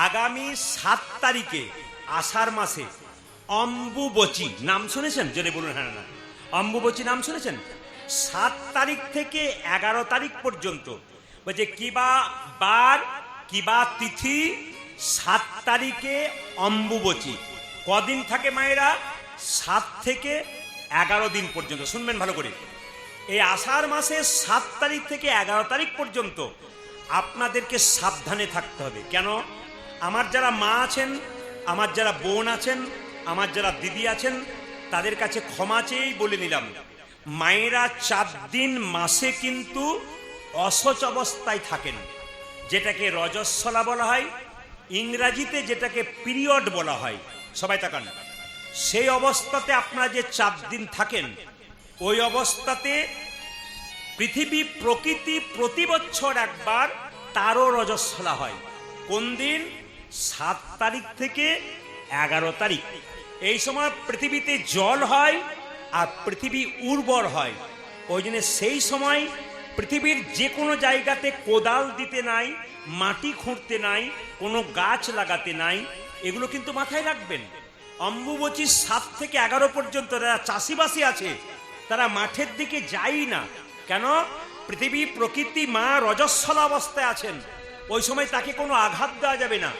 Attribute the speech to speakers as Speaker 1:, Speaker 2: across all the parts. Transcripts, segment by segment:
Speaker 1: আগামী 7 তারিখে আষাঢ় মাসে অম্বুবচী নাম শুনেছেন? জোরে বলুন হ্যাঁ না। অম্বুবচী নাম শুনেছেন? 7 তারিখ থেকে 11 তারিখ পর্যন্ত বলছে কিবা বার কিবা তিথি 7 তারিখে অম্বুবচী। কদিন থাকে মায়েরা? 7 থেকে 11 দিন পর্যন্ত। শুনবেন ভালো করে, এই আষাঢ় মাসে 7 তারিখ থেকে 11 তারিখ পর্যন্ত আপনাদেরকে সাবধানে থাকতে হবে। কেন? আমার যারা মা আছেন, আমার যারা বোন আছেন, আমার যারা দিদি আছেন, তাদের কাছে ক্ষমা চেয়েই বলে নিলাম, মায়েরা 4 দিন মাসে কিন্তু অসচ অবস্থায় থাকেন, যেটাকে রজস্বলা বলা হয়, ইংরাজিতে যেটাকে পিরিয়ড বলা হয়। সবাই তাকান, সেই অবস্থাতে আপনারা যে 4 দিন থাকেন, ওই অবস্থাতে পৃথিবী প্রকৃতি প্রতি বছর একবার তারও রজস্বলা হয়। কোন দিন? 7 তারিখ থেকে 11 তারিখ। এই সময় পৃথিবীতে জল হয় আর পৃথিবী উর্বর হয়। ওই জন্য সেই সময় পৃথিবীর যে কোনো জায়গাতে কোদাল দিতে নাই, মাটি খুঁড়তে নাই, কোনো গাছ লাগাতে নাই। এগুলো কিন্তু মাথায় রাখবেন। অম্বুবচীর 7 থেকে 11 পর্যন্ত যারা চাষিবাসী আছে তারা মাঠের দিকে যায় না। কেন? পৃথিবী প্রকৃতি মা রজস্বলা অবস্থায় আছেন। ওই সময় তাকে কোনো আঘাত দেওয়া যাবে না,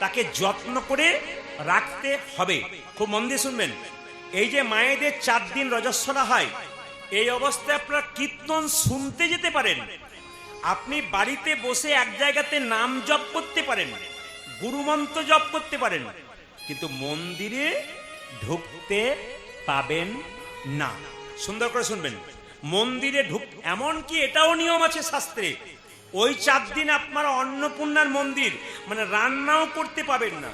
Speaker 1: তাকে যত্ন করে রাখতে হবে। খুব মন দিয়ে শুনবেন, এই যে মায়েদের 4 দিন রজস্বলা হয়, এই অবস্থায় আপনারা কীর্তন শুনতে যেতে পারেন, আপনি বাড়িতে বসে এক জায়গাতে নাম জপ করতে পারেন, গুরুমন্ত্র জপ করতে পারেন, কিন্তু মন্দিরে ঢুকতে পাবেন না। সুন্দর করে শুনবেন, মন্দিরে এমনকি এটাও নিয়ম আছে শাস্ত্রে, ওই 4 দিন আপনারা অন্নপূর্ণার মন্দির মানে রান্নাও করতে পাবেন না।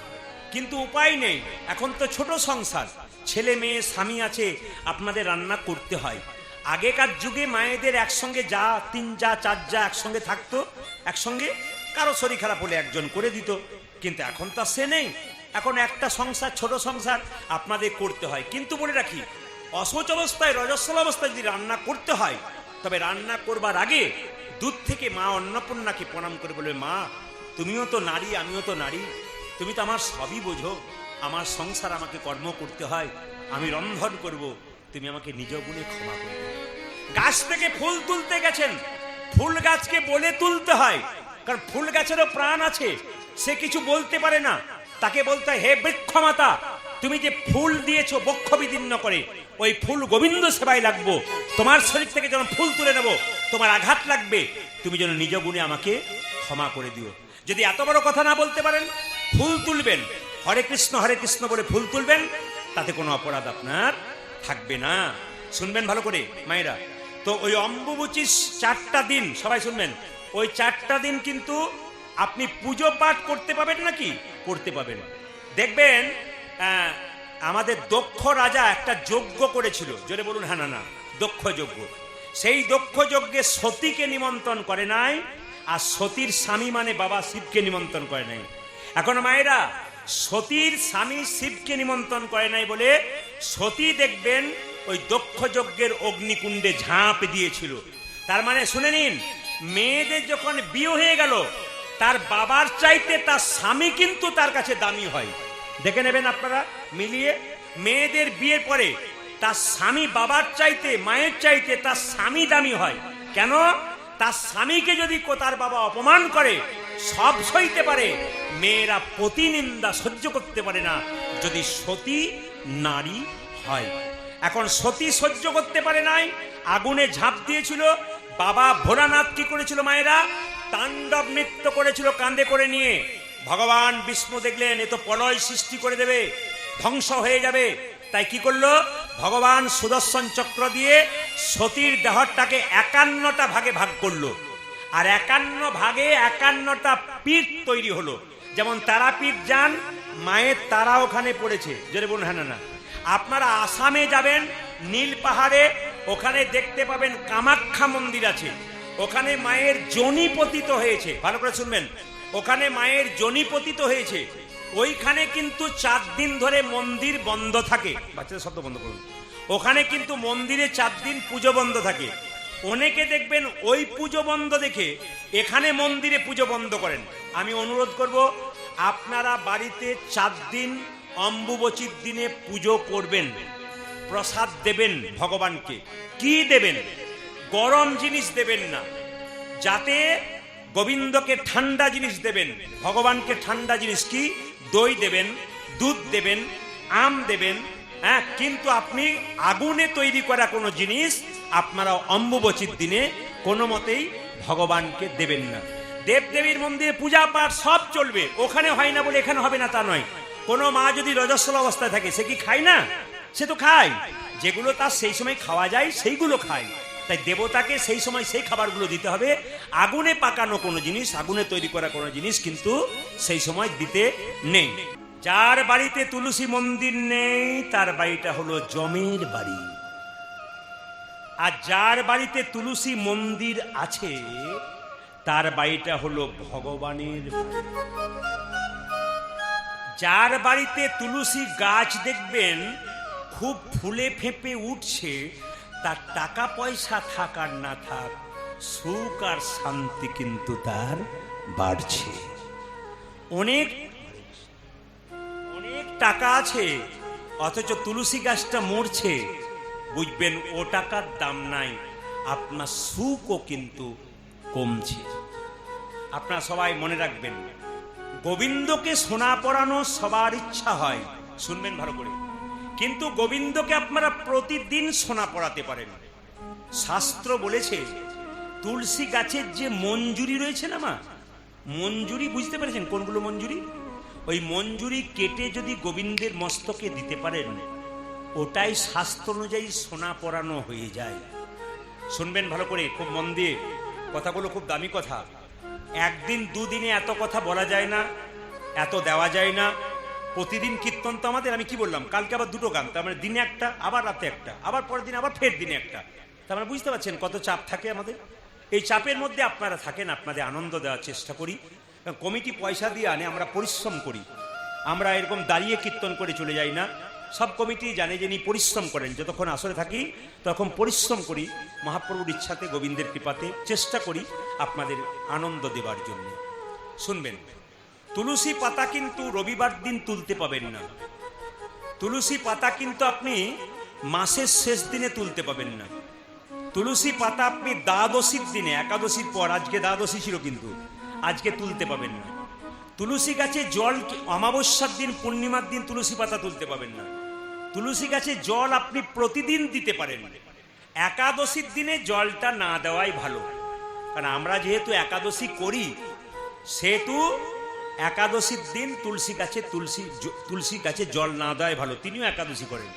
Speaker 1: কিন্তু উপায় নেই, এখন তো ছোট সংসার, ছেলে মেয়ে স্বামী আছে, আপনাদের রান্না করতে হয়। আগেকার যুগে মায়েদের একসঙ্গে যা 3 যা 4 যা একসঙ্গে থাকতো, একসঙ্গে কারো শরীর খারাপ হলে একজন করে দিত। কিন্তু এখন তো সে নেই, এখন একটা সংসার, ছোট সংসার, আপনাদের করতে হয়। কিন্তু বলে রাখি, অশৌচ অবস্থায় রজস্বলা অবস্থায় যদি রান্না করতে হয়, তবে রান্না করবার আগে দূর থেকে মা অন্নপূর্ণাকে প্রণাম করে বলবে, মা তুমিও তো নারী, আমিও তো নারী, তুমি তো আমার সবই বোঝো, আমার সংসার আমাকে কর্ম করতে হয়, আমি রন্ধন করব, তুমি আমাকে নিজ গুণে ক্ষমা করবে। গাছ থেকে ফুল তুলতে গেছেন, ফুল গাছকে বলে তুলতে হয়, কারণ ফুল গাছেরও প্রাণ আছে, সে কিছু বলতে পারে না। তাকে বলতে হয়, হে বৃক্ষমাতা, তুমি যে ফুল দিয়েছো বক্ষ বিদীর্ণ করে, ওই ফুল গোবিন্দ সেবায় লাগবো, তোমার শরীর থেকে যখন ফুল তুলে নেব তোমার আঘাত লাগবে, তুমি যেন নিজ গুণে আমাকে ক্ষমা করে দিও। যদি এত বড় কথা না বলতে পারেন, ফুল তুলবেন, হরে কৃষ্ণ বলে ফুল তুলবেন, তাতে কোনো অপরাধ আপনার থাকবে না। শুনবেন ভালো করে মায়েরা, তো ওই অম্বুবচীর 4টা দিন সবাই শুনবেন, ওই 4টা দিন কিন্তু আপনি পুজো পাঠ করতে পাবেন নাকি? করতে পাবেন। দেখবেন আমাদের দক্ষ রাজা একটা যজ্ঞ করেছিল, জোরে বলুন হ্যাঁ না। দক্ষ যজ্ঞ, সেই দক্ষ যজ্ঞে সতীকে নিমন্ত্রণ করে নাই, আর সতীর স্বামী মানে বাবা শিবকে নিমন্ত্রণ করে নাই। এখন মায়েরা, সতীর স্বামী শিবকে নিমন্ত্রণ করে নাই বলে সতী দেখবেন ওই দক্ষ যজ্ঞের অগ্নিকুণ্ডে ঝাঁপ দিয়েছিল। তার মানে শুনে নিন, মেয়েদের যখন বিয়ে হয়ে গেল, তার বাবার চাইতে তার স্বামী কিন্তু তার কাছে দামি হয়। দেখে নেবেন আপনারা মিলিয়ে, মেয়েদের বিয়ের পরে তার স্বামী বাবার চাইতে, মায়ের চাইতে তার স্বামী দামি হয়। কেন? তার স্বামীকে যদি তার বাবা অপমান করে সব সইতে পারে, মেয়েরা প্রতিনিন্দা সহ্য করতে পারে না যদি সতী নারী হয়। এখন সতী সহ্য করতে পারে নাই, আগুনে ঝাঁপ দিয়েছিল। বাবা ভোলানাথ কি করেছিল মায়েরা? তাণ্ডব নৃত্য করেছিল কাঁধে করে নিয়ে। ভগবান বিষ্ণু দেখলেন এ তো প্রলয় সৃষ্টি করে দেবে, ধ্বংস হয়ে যাবে, তাই কি করলো? ভগবান সুদর্শন চক্র দিয়ে সতীর দেহটাকে 51টা ভাগে ভাগ করলো, আর 51 ভাগে 51টা পীঠ তৈরি হলো। যেমন তারাপীঠ যান, মায়ের তারা ওখানে পড়েছে, জোরে বলুন হ্যাঁ না। আপনারা আসামে যাবেন, নীল পাহাড়ে, ওখানে দেখতে পাবেন কামাখ্যা মন্দির আছে, ওখানে মায়ের যোনি পতিত হয়েছে। ভালো করে শুনবেন, ওখানে মায়ের যোনি পতিত হয়েছে। ওইখানে কিন্তু 4 দিন ধরে মন্দির বন্ধ থাকে। বাচ্চাদের শব্দ বন্ধ করুন। ওখানে কিন্তু মন্দিরে 4 দিন পুজো বন্ধ থাকে। অনেকে দেখবেন ওই পুজো বন্ধ দেখে এখানে মন্দিরে পুজো বন্ধ করেন। আমি অনুরোধ করব, আপনারা বাড়িতে 4 দিন অম্বুবচীর দিনে পুজো করবেন, প্রসাদ দেবেন ভগবানকে। কি দেবেন? গরম জিনিস দেবেন না, যাতে গোবিন্দকে ঠান্ডা জিনিস দেবেন, ভগবানকে ঠান্ডা জিনিস। কি? দই দেবেন, দুধ দেবেন, আম দেবেন, হ্যাঁ। কিন্তু আপনি আগুনে তৈরি করা কোনো জিনিস আপনারা অম্বুবচীর দিনে কোনো মতেই ভগবানকে দেবেন না। দেবদেবীর মন্দিরে পূজা পাঠ সব চলবে, ওখানে হয় না বলে এখানে হবে না তা নয়। কোনো মা যদি রজস্বল অবস্থায় থাকে, সে কি খায় না? সে তো খায়। যেগুলো তার সেই সময় খাওয়া যায় সেইগুলো খায়। তাই দেবতাকে সেই সময় সেই খাবারগুলো দিতে হবে। আগুনে পাকানো কোনো জিনিস, আগুনে তৈরি করা কোনো জিনিস কিন্তু সেই সময় দিতে নেই। যার বাড়িতে তুলসী মন্দির নেই তার বাড়িটা হলো জমের বাড়ি, আর যার বাড়িতে তুলসী মন্দির আছে তার বাড়িটা হলো ভগবানের বাড়ি। যার বাড়িতে তুলসী গাছ দেখবেন খুব ফুলে ফেঁপে উঠছে, তার টাকা পয়সা থাক আর না থাক, সুখ আর শান্তি কিন্তু তার বাড়ছে। অনেক অনেক টাকা আছে অথচ তুলসী গাছটা মরছে, বুঝবেন ও টাকার দাম নাই, আপনার সুখও কিন্তু কমছে। আপনারা সবাই মনে রাখবেন, গোবিন্দকে সোনা পরানো সবার ইচ্ছা হয়, শুনবেন ভালো করে। কিন্তু গোবিন্দকে আপনারা প্রতিদিন সোনা পরাতে পারেন। শাস্ত্র বলেছে তুলসী গাছের যে মঞ্জুরি রয়েছে না মা, মঞ্জুরি বুঝতে পেরেছেন কোনগুলো মঞ্জুরি? ওই মঞ্জুরি কেটে যদি গোবিন্দের মস্তকে দিতে পারেন, ওটাই শাস্ত্র অনুযায়ী সোনা পরানো হয়ে যায়। শুনবেন ভালো করে, খুব মন দিয়ে, কথাগুলো খুব দামি কথা। একদিন দুদিনে এত কথা বলা যায় না, এত দেওয়া যায় না। প্রতিদিন কীর্তন তো আমাদের, আমি কি বললাম, কালকে আবার 2টো গান, তার মানে দিনে একটা, আবার রাতে একটা, আবার পরের দিন আবার ফের দিনে একটা। তার মানে বুঝতে পারছেন কত চাপ থাকে আমাদের। এই চাপের মধ্যে আপনারা থাকেন, আপনাদের আনন্দ দেওয়ার চেষ্টা করি। কমিটি পয়সা দিয়ে আনে, আমরা পরিশ্রম করি। আমরা এরকম দাঁড়িয়ে কীর্তন করে চলে যাই না। সব কমিটি জানে যিনি পরিশ্রম করেন, যতক্ষণ আসরে থাকি তখন পরিশ্রম করি, মহাপ্রভুর ইচ্ছাতে, গোবিন্দের কৃপাতে চেষ্টা করি আপনাদের আনন্দ দেবার জন্য। শুনবেন, তুলসী পাতা কিন্তু রবিবার দিন তুলতে পাবেন না। তুলসী পাতা কিন্তু আপনি মাসের শেষ দিনে তুলতে পাবেন না। তুলসী পাতা আপনি দ্বাদশীর দিনে, একাদশীর পর, আজকে দ্বাদশী ছিল কিন্তু আজকে তুলতে পাবেন না। তুলসী গাছে জল অমাবস্যার দিন, পূর্ণিমার দিন তুলসী পাতা তুলতে পাবেন না। তুলসী গাছে জল আপনি প্রতিদিন দিতে পারেন, একাদশীর দিনে জলটা না দেওয়াই ভালো। কারণ আমরা যেহেতু একাদশী করি, সেহেতু একাদশীর দিন তুলসী গাছে জল না দেওয়াই ভালো। তিনিও একাদশী করেন।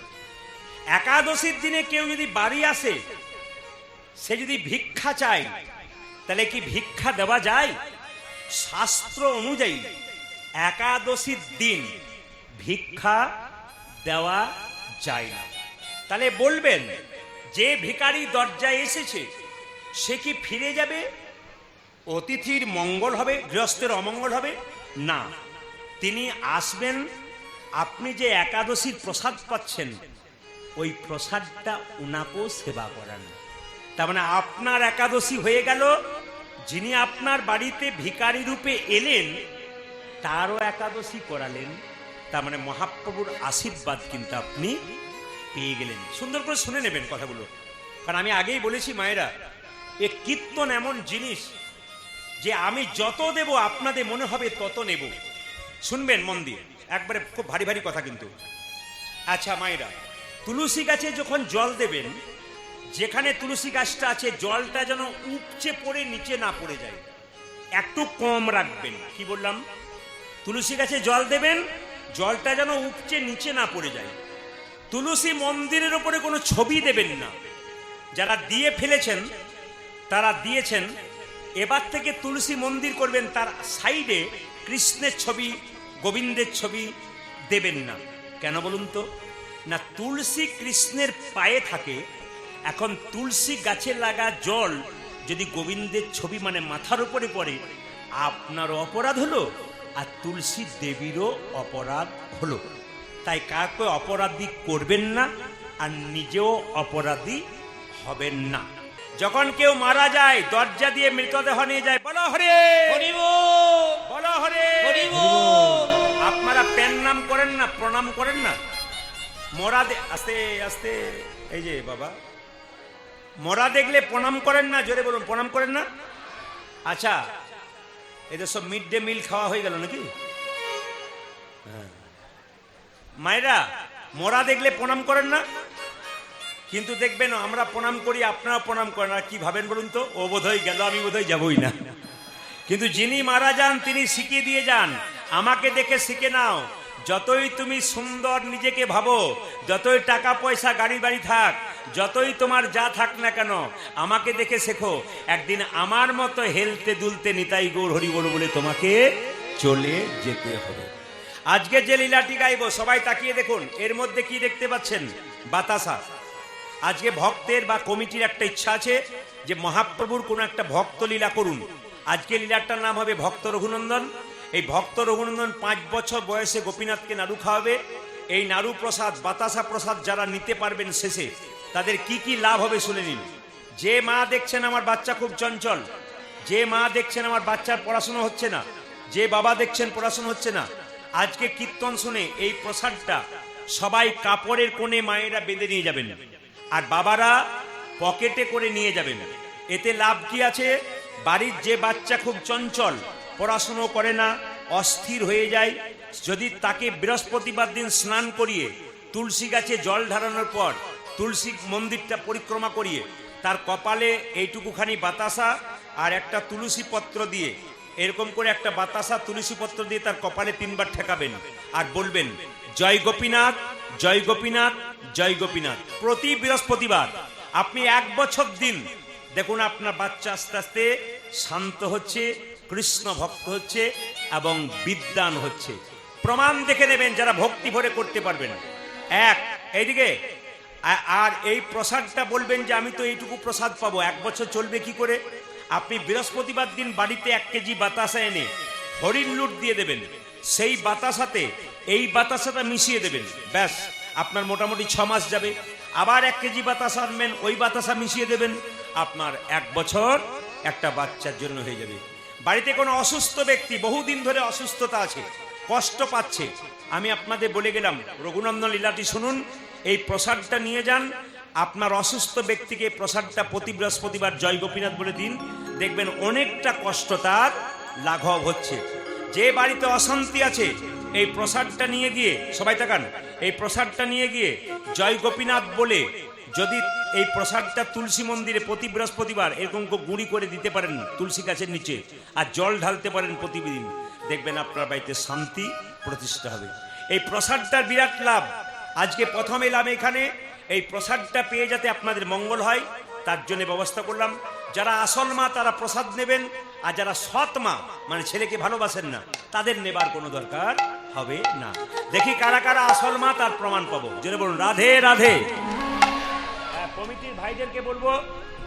Speaker 1: একাদশীর দিনে কেউ যদি বাড়ি আসে, সে যদি ভিক্ষা চায়, তাহলে কি ভিক্ষা দেওয়া যায়? শাস্ত্র অনুযায়ী একাদশীর দিন ভিক্ষা দেওয়া যায় না। তাহলে বলবেন, যে ভিখারি দরজায় এসেছে সে কি ফিরে যাবে? অতিথির মঙ্গল হবে, গৃহস্থের অমঙ্গল হবে না। তিনি আসবেন, আপনি যে একাদশীর প্রসাদ পাচ্ছেন ওই প্রসাদটা উনাকেও সেবা করান। তার মানে আপনার একাদশী হয়ে গেল, যিনি আপনার বাড়িতে ভিখারি রূপে এলেন তারও একাদশী করালেন। তার মানে মহাপ্রভুর আশীর্বাদ কিন্তু আপনি পেয়ে গেলেন। সুন্দর করে শুনে নেবেন কথাগুলো, কারণ আমি আগেই বলেছি মায়েরা, এ কীর্তন এমন জিনিস যে আমি যত দেব আপনাদের মনে হবে তত নেব। শুনবেন মন দিয়ে, একবারে খুব ভারী ভারী কথা কিন্তু। আচ্ছা মায়েরা, তুলসী গাছে যখন জল দেবেন, যেখানে তুলসী গাছটা আছে জলটা যেন উপচে পড়ে নিচে না পড়ে যায়, একটু কম রাখবেন। কি বললাম? তুলসী গাছে জল দেবেন, জলটা যেন উপচে নিচে না পড়ে যায়। তুলসী মন্দিরের উপরে কোনো ছবি দেবেন না। যারা দিয়ে ফেলেছেন তারা দিয়েছেন, এবার থেকে তুলসী মন্দির করবেন, তার সাইডে কৃষ্ণের ছবি, গোবিন্দের ছবি দেবেন না। কেন বলুন তো? না, তুলসী কৃষ্ণের পায়ে থাকে। এখন তুলসী গাছে লাগা জল যদি গোবিন্দের ছবি মানে মাথার উপরে পড়ে, আপনারও অপরাধ হলো আর তুলসী দেবীরও অপরাধ হলো। তাই কাউকে অপরাধী করবেন না আর নিজেও অপরাধী হবেন না। যখন কেউ মারা যায়, দরজা দিয়ে মৃতদেহ নিয়ে যায়, বলো হরে, বলো হরে, প্রণাম করেন না, প্রণাম করেন না। মরা আস্তে আস্তে, এই যে বাবা, মরা দেখলে প্রণাম করেন না? জোরে বলুন, প্রণাম করেন না? আচ্ছা, এদের সব মিড ডে মিল খাওয়া হয়ে গেল নাকি? হ্যাঁ, মায়েরা মরা দেখলে প্রণাম করেন না? কিন্তু দেখবেন আমরা প্রণাম করি, আপনারা প্রণাম করেন। আর কি ভাবেন বলুন তো? ও বোধহয় গেল, আমি বোধহয় যাবই না। কিন্তু যিনি মারা যান তিনি শিখিয়ে দিয়ে যান, আমাকে দেখে শিখে নাও। যতই তুমি সুন্দর নিজেকে ভাবো, যতই টাকা পয়সা গাড়ি বাড়ি থাক, যতই তোমার যা থাক না কেন, আমাকে দেখে শেখো। একদিন আমার মতো হেলতে দুলতে নিতাই গৌর হরি বল বলে তোমাকে চলে যেতে হবে। আজকে যে লীলাটি গাইব, সবাই তাকিয়ে দেখুন। এর মধ্যে কি দেখতে পাচ্ছেন? বাতাসা। আজকে ভক্তের বা কমিটির একটা ইচ্ছা আছে যে মহাপ্রভুর কোনো একটা ভক্ত লীলা করুন। আজকে লীলাটার নাম হবে ভক্ত রঘুনন্দন। এই ভক্ত রঘুনন্দন 5 বছর বয়সে গোপীনাথকে নাড়ু খাওয়াবে। এই নাড়ু প্রসাদ, বাতাসা প্রসাদ যারা নিতে পারবেন শেষে, তাদের কি কি লাভ হবে শুনে নিন। যে মা দেখছেন আমার বাচ্চা খুব চঞ্চল, যে মা দেখছেন আমার বাচ্চার পড়াশোনা হচ্ছে না, যে বাবা দেখছেন পড়াশোনা হচ্ছে না, আজকে কীর্তন শুনে এই প্রসাদটা সবাই কাপড়ের কোণে মায়েরা বেঁধে নিয়ে যাবেন, আর বাবারা পকেটে করে নিয়ে যাবেন। এতে লাভ কি আছে? বাড়ির যে বাচ্চা খুব চঞ্চল, পড়াশুনো করে না, অস্থির হয়ে যায়, যদি তাকে বৃহস্পতিবার দিন স্নান করিয়ে তুলসী গাছে জল ঢালানোর পর তুলসী মন্দিরটা পরিক্রমা করিয়ে তার কপালে এইটুকুখানি বাতাসা আর একটা তুলসী পত্র দিয়ে, এরকম করে একটা বাতাসা তুলসী পত্র দিয়ে তার কপালে 3 বার ঠেকাবেন আর বলবেন জয় গোপীনাথ, জয় গোপীনাথ, জয় গোপীনাথ। প্রতি বৃহস্পতিবার আপনি 1 বছর দিন দেখুন, আপনার বাচ্চা আস্তে আস্তে শান্ত হচ্ছে, কৃষ্ণ ভক্ত হচ্ছে এবং বিদ্বান হচ্ছে। প্রমাণ দেখে নেবেন যারা ভক্তি ভরে করতে পারবেন। এইদিকে আর এই প্রসাদটা বলবেন যে আমি তো এইটুকু প্রসাদ পাবো, 1 বছর চলবে কি করে? আপনি বৃহস্পতিবার দিন বাড়িতে 1 কেজি বাতাসা এনে হরিণ লুট দিয়ে দেবেন, সেই বাতাসাতে এই বাতাসাটা মিশিয়ে দেবেন, ব্যাস আপনার মোটামুটি 6 মাস যাবে। আবার 1 কেজি বাতাসা আনবেন, ওই বাতাসা মিশিয়ে দেবেন, আপনার 1 বছর একটা বাচ্চার জন্য হয়ে যাবে। বাড়িতে কোনো অসুস্থ ব্যক্তি, বহুদিন ধরে অসুস্থতা আছে, কষ্ট পাচ্ছে, আমি আপনাদের বলে গেলাম রঘুনন্দন লীলাটি শুনুন, এই প্রসাদটা নিয়ে যান, আপনার অসুস্থ ব্যক্তিকে প্রসাদটা প্রতি বৃহস্পতিবার জয় গোপীনাথ বলে দিন, দেখবেন অনেকটা কষ্ট তার লাঘব হচ্ছে। যে বাড়িতে অশান্তি আছে, এই প্রসাদটা নিয়ে গিয়ে, সবাই তাকান, এই প্রসাদটা নিয়ে গিয়ে জয় গোপীনাথ বলে যদি এই প্রসাদটা তুলসী মন্দিরে প্রতি বৃহস্পতিবার এরকম গুঁড়ি করে দিতে পারেন তুলসী গাছের নিচে, আর জল ঢালতে পারেন প্রতিদিন, দেখবেন আপনার বাড়িতে শান্তি প্রতিষ্ঠা হবে। এই প্রসাদটার বিরাট লাভ। আজকে প্রথম এলাম এখানে, এই প্রসাদটা পেয়ে যাতে আপনাদের মঙ্গল হয় তার জন্য ব্যবস্থা করলাম। যারা আসল মা তারা প্রসাদ নেবেন, আর যারা সৎ মা মানে ছেলেকে ভালোবাসেন না, তাদের নেবার কোনো দরকার হবে না। দেখি কারা কারা আসল মা, তার প্রমাণ পাবো। জোরে বলুন রাধে রাধে। কমিটির ভাইদেরকে বলবো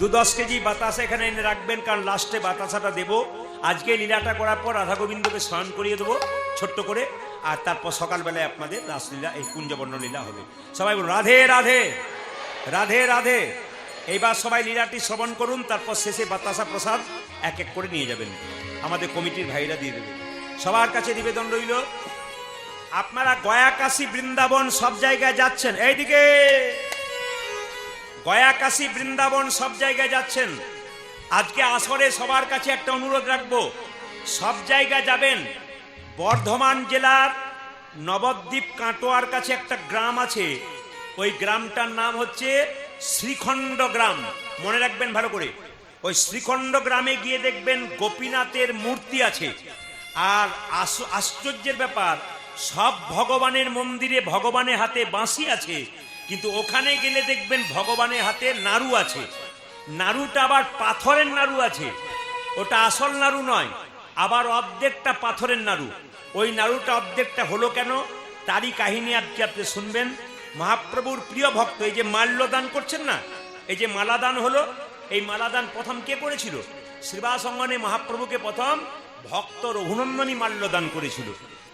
Speaker 1: 2-10 কেজি বাতাসা এখানে এনে রাখবেন, কারণ লাস্টে বাতাসাটা দেবো। আজকে লীলাটা করার পর রাধা গোবিন্দকে স্নান করিয়ে দেবো ছোট্ট করে, আর তারপর সকালবেলায় আপনাদের রাসলীলা, এই কুঞ্জবর্ণ লীলা হবে। সবাই বলুন রাধে রাধে, রাধে রাধে। এইবার সবাই লীলাটি শ্রবণ করুন, তারপর শেষে বাতাসা প্রসাদ 1 করে নিয়ে যাবেন, আমাদের কমিটির ভাইরা দিয়ে দেবে। সবার কাছে নিবেদন রইল, আপনারা গয়া, কাশী, বৃন্দাবন সব জায়গায় যাচ্ছেন, এইদিকে গয়া, কাশী, বৃন্দাবন সব জায়গায় যাচ্ছেন, আজকে আসরে সবার কাছে একটা অনুরোধ রাখবো, সব জায়গায় যাবেন। বর্ধমান জেলার নবদ্বীপ কাটোয়ার কাছে একটা গ্রাম আছে, ওই গ্রামটার নাম হচ্ছে শ্রীখণ্ড গ্রাম, মনে রাখবেন ভালো করে। ওই শ্রীখণ্ড গ্রামে গিয়ে দেখবেন গোপীনাথের মূর্তি আছে। আর আশ্চর্যের ব্যাপার, সব ভগবানের মন্দিরে ভগবানের হাতে বাঁশি আছে, কিন্তু ওখানে গেলে দেখবেন ভগবানের হাতে নাড়ু আছে। নাড়ুটা আবার পাথরের নাড়ু আছে, ওটা আসল নাড়ু নয়, আবার অর্ধেকটা পাথরের নাড়ু। ওই নাড়ুটা অর্ধেকটা হলো কেন, তারই কাহিনী আজকে আপনি শুনবেন। মহাপ্রভুর প্রিয় ভক্ত, এই যে মাল্যদান করছেন না, এই যে মালাদান হলো, এই মালাদান প্রথম কে করেছিল? শ্রীবাস অঙ্গনে মহাপ্রভুকে প্রথম ভক্ত রঘুনন্দনই মাল্যদান করেছিল।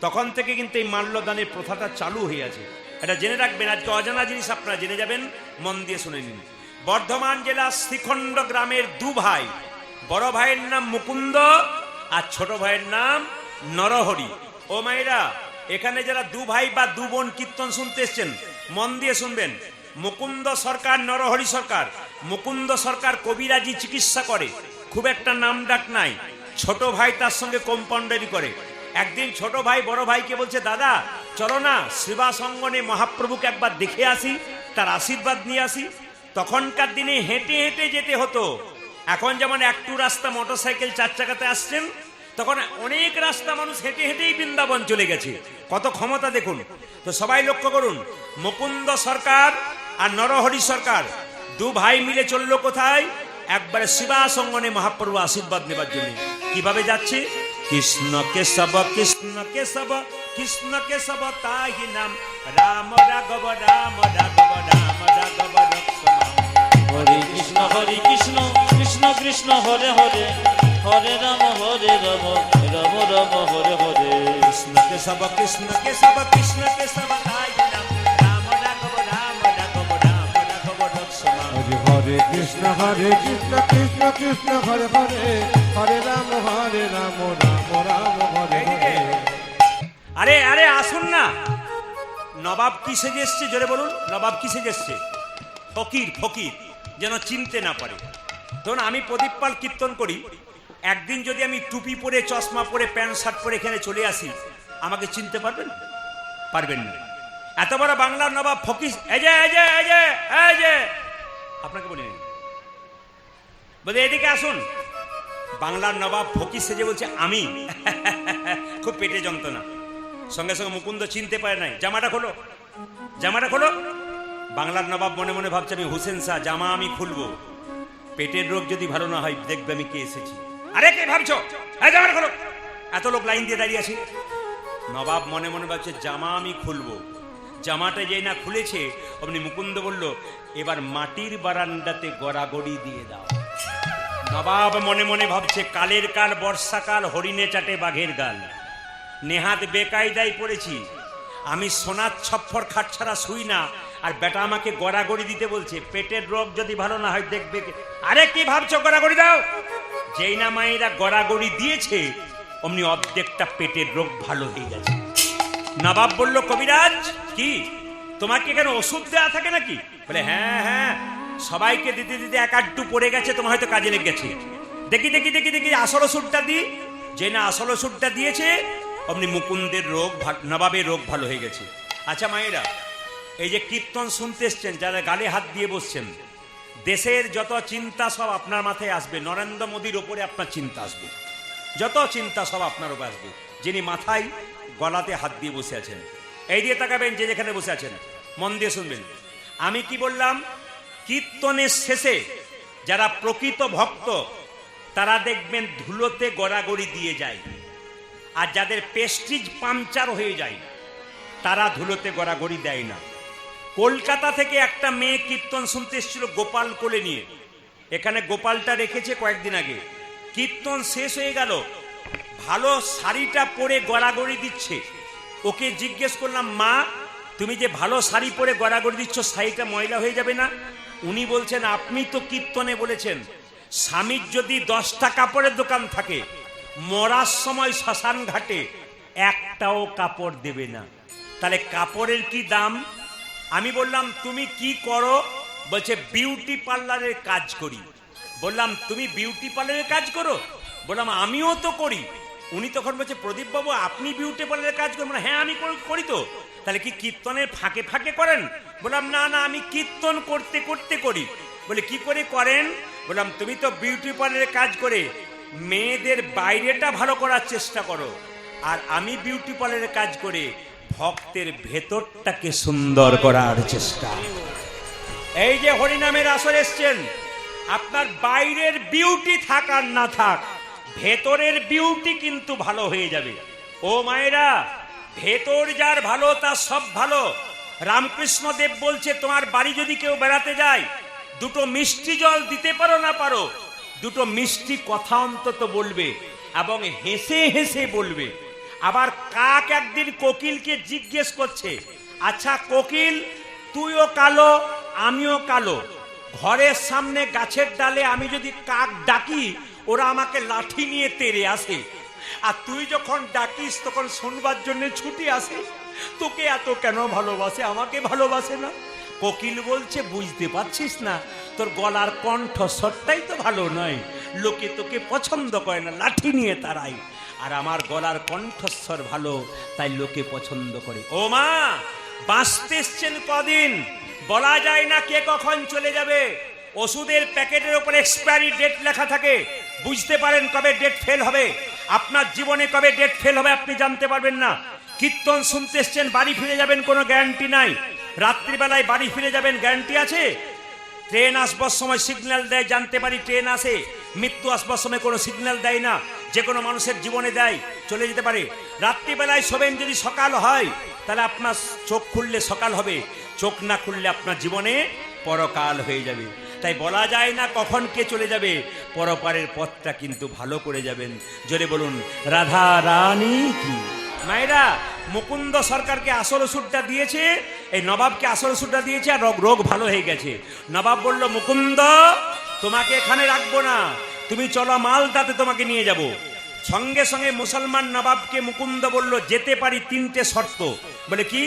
Speaker 1: তখন থেকে কিন্তু এই মাল্যদানের প্রথাটা চালু হয়ে আছে, এটা জেনে রাখবেন। আজকে অজানা জিনিস আপনারা জেনে যাবেন, মন দিয়ে শুনে নিন। বর্ধমান জেলার শ্রীখণ্ড গ্রামের 2 ভাই, বড় ভাইয়ের নাম মুকুন্দ আর ছোট ভাইয়ের নাম নরহরি। ও মায়েরা, এখানে যারা দু ভাই বা দু বোন কীর্তন শুনতে এসছেন, মন দিয়ে শুনবেন। মুকুন্দ সরকার, নরহরি সরকার। মুকুন্দ সরকার কবিরাজি চিকিৎসা করে, খুব একটা নাম ডাক নাই। ছোট ভাই তার সঙ্গে কম্পাউন্ডারি করে। একদিন ছোট ভাই বড় ভাইকে বলছে, দাদা চলো না সেবা সঙ্গনে মহাপ্রভুকে একবার দেখে আসি, তার আশীর্বাদ নিয়ে আসি। তখনকার দিনে হেঁটে হেঁটে যেতে হতো। এখন যেমন একটু রাস্তা মোটরসাইকেল চার চাকাতে আসছেন, তখন অনেক রাস্তা মানুষ হেঁটে হেঁটেই বৃন্দাবন চলে গেছে। কত ক্ষমতা দেখুন। তো সবাই লক্ষ্য করুন, মুকুন্দ সরকার আর নরহরি সরকার দু ভাই মিলে চললো কোথায়? একবারে শিবা সঙ্গনে মহাপ্রভু আশীর্বাদ নেবার জন্য। কিভাবে যাচ্ছে? কৃষ্ণ কেশব কৃষ্ণ কেশব কৃষ্ণ কেশব তাহি নাম, রাম রাঘব রাম রাঘব রাম রাঘব রক্ষমাম।
Speaker 2: হরে কৃষ্ণ কৃষ্ণ কৃষ্ণ হরে হরে, হরে রাম রাম রাম হরে হরে।
Speaker 1: কৃষ্ণ কেশব কৃষ্ণ কেশব কৃষ্ণ কেশব তাহি নাম, রাম রাঘব রাম রাঘব রাম রাঘব রক্ষমাম।
Speaker 3: হরে কৃষ্ণ কৃষ্ণ কৃষ্ণ হরে হরে, হরে রাম রাম রাম হরে হরে।
Speaker 1: আরে আরে আসুন না, নবাব কি সেজে এসছে? জোরে বলুন, নবাব কি সেজে এসছে? ফকির, ফকির যেন চিনতে না পারে। ধরুন আমি প্রদীপ পাল কীর্তন করি, একদিন যদি আমি টুপি পরে, চশমা পরে, প্যান্ট শার্ট পরে এখানে চলে আসি, আমাকে চিনতে পারবেন? পারবেন না। এত বড় বাংলার নবাব ফকির, এই যে এই যে এই যে এই যে, আপনাকে বলিনি বলে এদিকে আসুন। বাংলার নবাব ফকির সেজে বলছে আমি। খুব পেটে যন্ত্রণা। সঙ্গে সঙ্গে মুকুন্দ চিনতে পারে নাই। জামাটা খোলো, জামাটা খোলো। বাংলার নবাব মনে মনে ভাবছে আমি হুসেন শাহ, জামা আমি খুলবো। পেটের রোগ যদি ভালো না হয় দেখবে আমি কে এসেছি। আরে কে ভাবছো? জামাটা খোলো। এত লোক লাইন দিয়ে দাঁড়িয়ে আছে। নবাব মনে মনে ভাবছে জামা আমি খুলবো। জামাটা যেই না খুলেছে অমনি মুকুন্দ বলল, এবার মাটির বারান্দাতে গড়াগড়ি দিয়ে দাও। নবাব মনে মনে ভাবছে কালের কাল বর্ষাকাল, হরিণে চাটে বাঘের গাল। নেহাত বেকায়দায় পড়েছি আমি, সোনার ছপ্পর খাট ছাড়া শুই না, আর বেটা আমাকে গড়াগড়ি দিতে বলছে। পেটের রোগ যদি ভালো না হয় দেখবে কে। আরে কি ভাবছো? গড়াগড়ি দাও। যেই না মায়েরা গড়াগড়ি দিয়েছে অমনি অর্ধেকটা পেটের রোগ ভালো হয়ে গেছে। নবাব বলল, কবিরাজ কি তোমাকে এখানে ওষুধ দেওয়া থাকে নাকি? বলে হ্যাঁ হ্যাঁ, সবাইকে দিতে দিতে এক আধটু পড়ে গেছে, তোমার হয়তো কাজে লেগে গেছে। দেখি দেখি দেখি দেখি আসল ওষুধটা দি। যে না আসল ওষুধটা দিয়েছে অমনি মুকুন্দের রোগ, নবাবের রোগ ভালো হয়ে গেছে। আচ্ছা মায়েরা, এই যে কীর্তন শুনতে এসছেন, যারা গালে হাত দিয়ে বসছেন, দেশের যত চিন্তা সব আপনার মাথায় আসবে। নরেন্দ্র মোদীর ওপরে আপনার চিন্তা আসবে, যত চিন্তা সব আপনার উপর আসবে। যিনি মাথায় গলাতে হাত দিয়ে বসে আছেন, এই দিয়ে তাকাবেন যে যেখানে বসে আছেন, মন দিয়ে শুনবেন। আমি কি বললাম? কীর্তনের শেষে যারা প্রকৃত ভক্ত তারা দেখবেন ধুলোতে গড়াগড়ি দিয়ে যায়, আর যাদের পেস্টিজ পাংচার হয়ে যায় তারা ধুলোতে গড়াগড়ি দেয় না। কলকাতা থেকে একটা মেয়ে কীর্তন শুনতে এসেছিল গোপাল কোলে নিয়ে। এখানে গোপালটা রেখেছে কয়েকদিন আগে। কীর্তন শেষ হয়ে গেল, ভালো শাড়িটা পরে গড়াগড়ি দিচ্ছে। ওকে জিজ্ঞেস করলাম, মা তুমি যে ভালো শাড়ি পরে গড়াগড়ি দিচ্ছ, শাড়িটা ময়লা হয়ে যাবে না? উনি বলছেন, আপনি তো কীর্তনে বলেছেন স্বামীর যদি 10টা কাপড়ের দোকান থাকে, মরার সময় শ্মশান ঘাটে একটাও কাপড় দেবে না, তাহলে কাপড়ের কি দাম? আমি বললাম তুমি কি করো? বলছে বিউটি পার্লারের কাজ করি। বললাম তুমি বিউটি পার্লারের কাজ করো? বললাম আমিও তো করি। উনি তখন বলছে, প্রদীপ বাবু আপনি বিউটি পার্লারের কাজ করেন? হ্যাঁ আমি করি। তো তাহলে কি কীর্তনের ফাঁকে ফাঁকে করেন? বললাম না না, আমি কীর্তন করতে করতে করি। বলে কি করে করেন? বললাম তুমি তো বিউটি পার্লারের কাজ করে মেয়েদের বাইরেটা ভালো করার চেষ্টা করো, আর আমি বিউটি পার্লারের কাজ করে ভক্তের ভেতরটাকে সুন্দর করার চেষ্টা। এই যে হরিনামের আসর এসছেন, আপনার বাইরের বিউটি থাক আর না থাক, ভেতরের বিউটি কিন্তু ভালো হয়ে যাবে। ও মায়েরা, ভেতর যার ভালো তার সব ভালো। রামকৃষ্ণ দেব বলছে, তোমার বাড়ি যদি কেউ বেড়াতে যায়, দুটো মিষ্টি জল দিতে পারো না পারো, দুটো মিষ্টি কথা অন্তত বলবে, এবং হেসে হেসে বলবে। আবার কাক একদিন কোকিলকে জিজ্ঞেস করছে, আচ্ছা কোকিল, তুইও কালো আমিও কালো, ঘরের সামনে গাছের ডালে আমি যদি কাক ডাকি ওরা আমাকে লাঠি নিয়ে তেড়ে আসে, আর তুই যখন ডাকিস তখন শুনবার জন্য ছুটি আসে। তোকে এত কেন ভালোবাসে, আমাকে ভালোবাসে না? কোকিল বলছে বুঝতে পারছিস না, তোর গলার কণ্ঠস্বরটাই তো ভালো নয়, লোকে তোকে পছন্দ করে না, লাঠি নিয়ে তারাই। আর আমার গলার কণ্ঠস্বর ভালো, তাই লোকে পছন্দ করে। ও মা, বাঁচতে এসছেন কদিন, বলা যায় না কে কখন চলে যাবে। ওষুধের প্যাকেটের উপর এক্সপায়ারি ডেট লেখা থাকে, বুঝতে পারেন কবে ডেট ফেল হবে। আপনার জীবনে কবে ডেট ফেল হবে আপনি জানতে পারবেন না। কীর্তন শুনতে এসছেন, বাড়ি ফিরে যাবেন কোনো গ্যারান্টি নাই। রাত্রিবেলায় বাড়ি ফিরে যাবেন গ্যারান্টি আছে? ট্রেন আসবার সময় সিগন্যাল দেয়, জানতে পারি ট্রেন আসে। মৃত্যু আসবার সময় কোনো সিগন্যাল দেয় না, যে কোনো মানুষের জীবনে দেয়, চলে যেতে পারে। রাত্রিবেলায় শোবেন, যদি সকাল হয় তাহলে আপনার চোখ খুললে সকাল হবে, চোখ না খুললে আপনার জীবনে পরকাল হয়ে যাবে। তাই বলা যায় না কখন কে চলে যাবে, পরপারের পথটা কিন্তু ভালো করে যাবেন। জোরে বলুন রাধা রানী কি। মায়েরা, মুকুন্দ সরকারকে আসল ওষুধটা দিয়েছে, এই নবাবকে আসল ওষুধটা দিয়েছে, আর রোগ ভালো হয়ে গেছে। নবাব বলল মুকুন্দ তোমাকে এখানে রাখবো না, তুমি চলো মালদাতে তোমাকে নিয়ে যাব। সঙ্গে সঙ্গে মুসলমান নবাবকে মুকুন্দ বলল যেতে পারি, তিনটে শর্ত। বলে কি?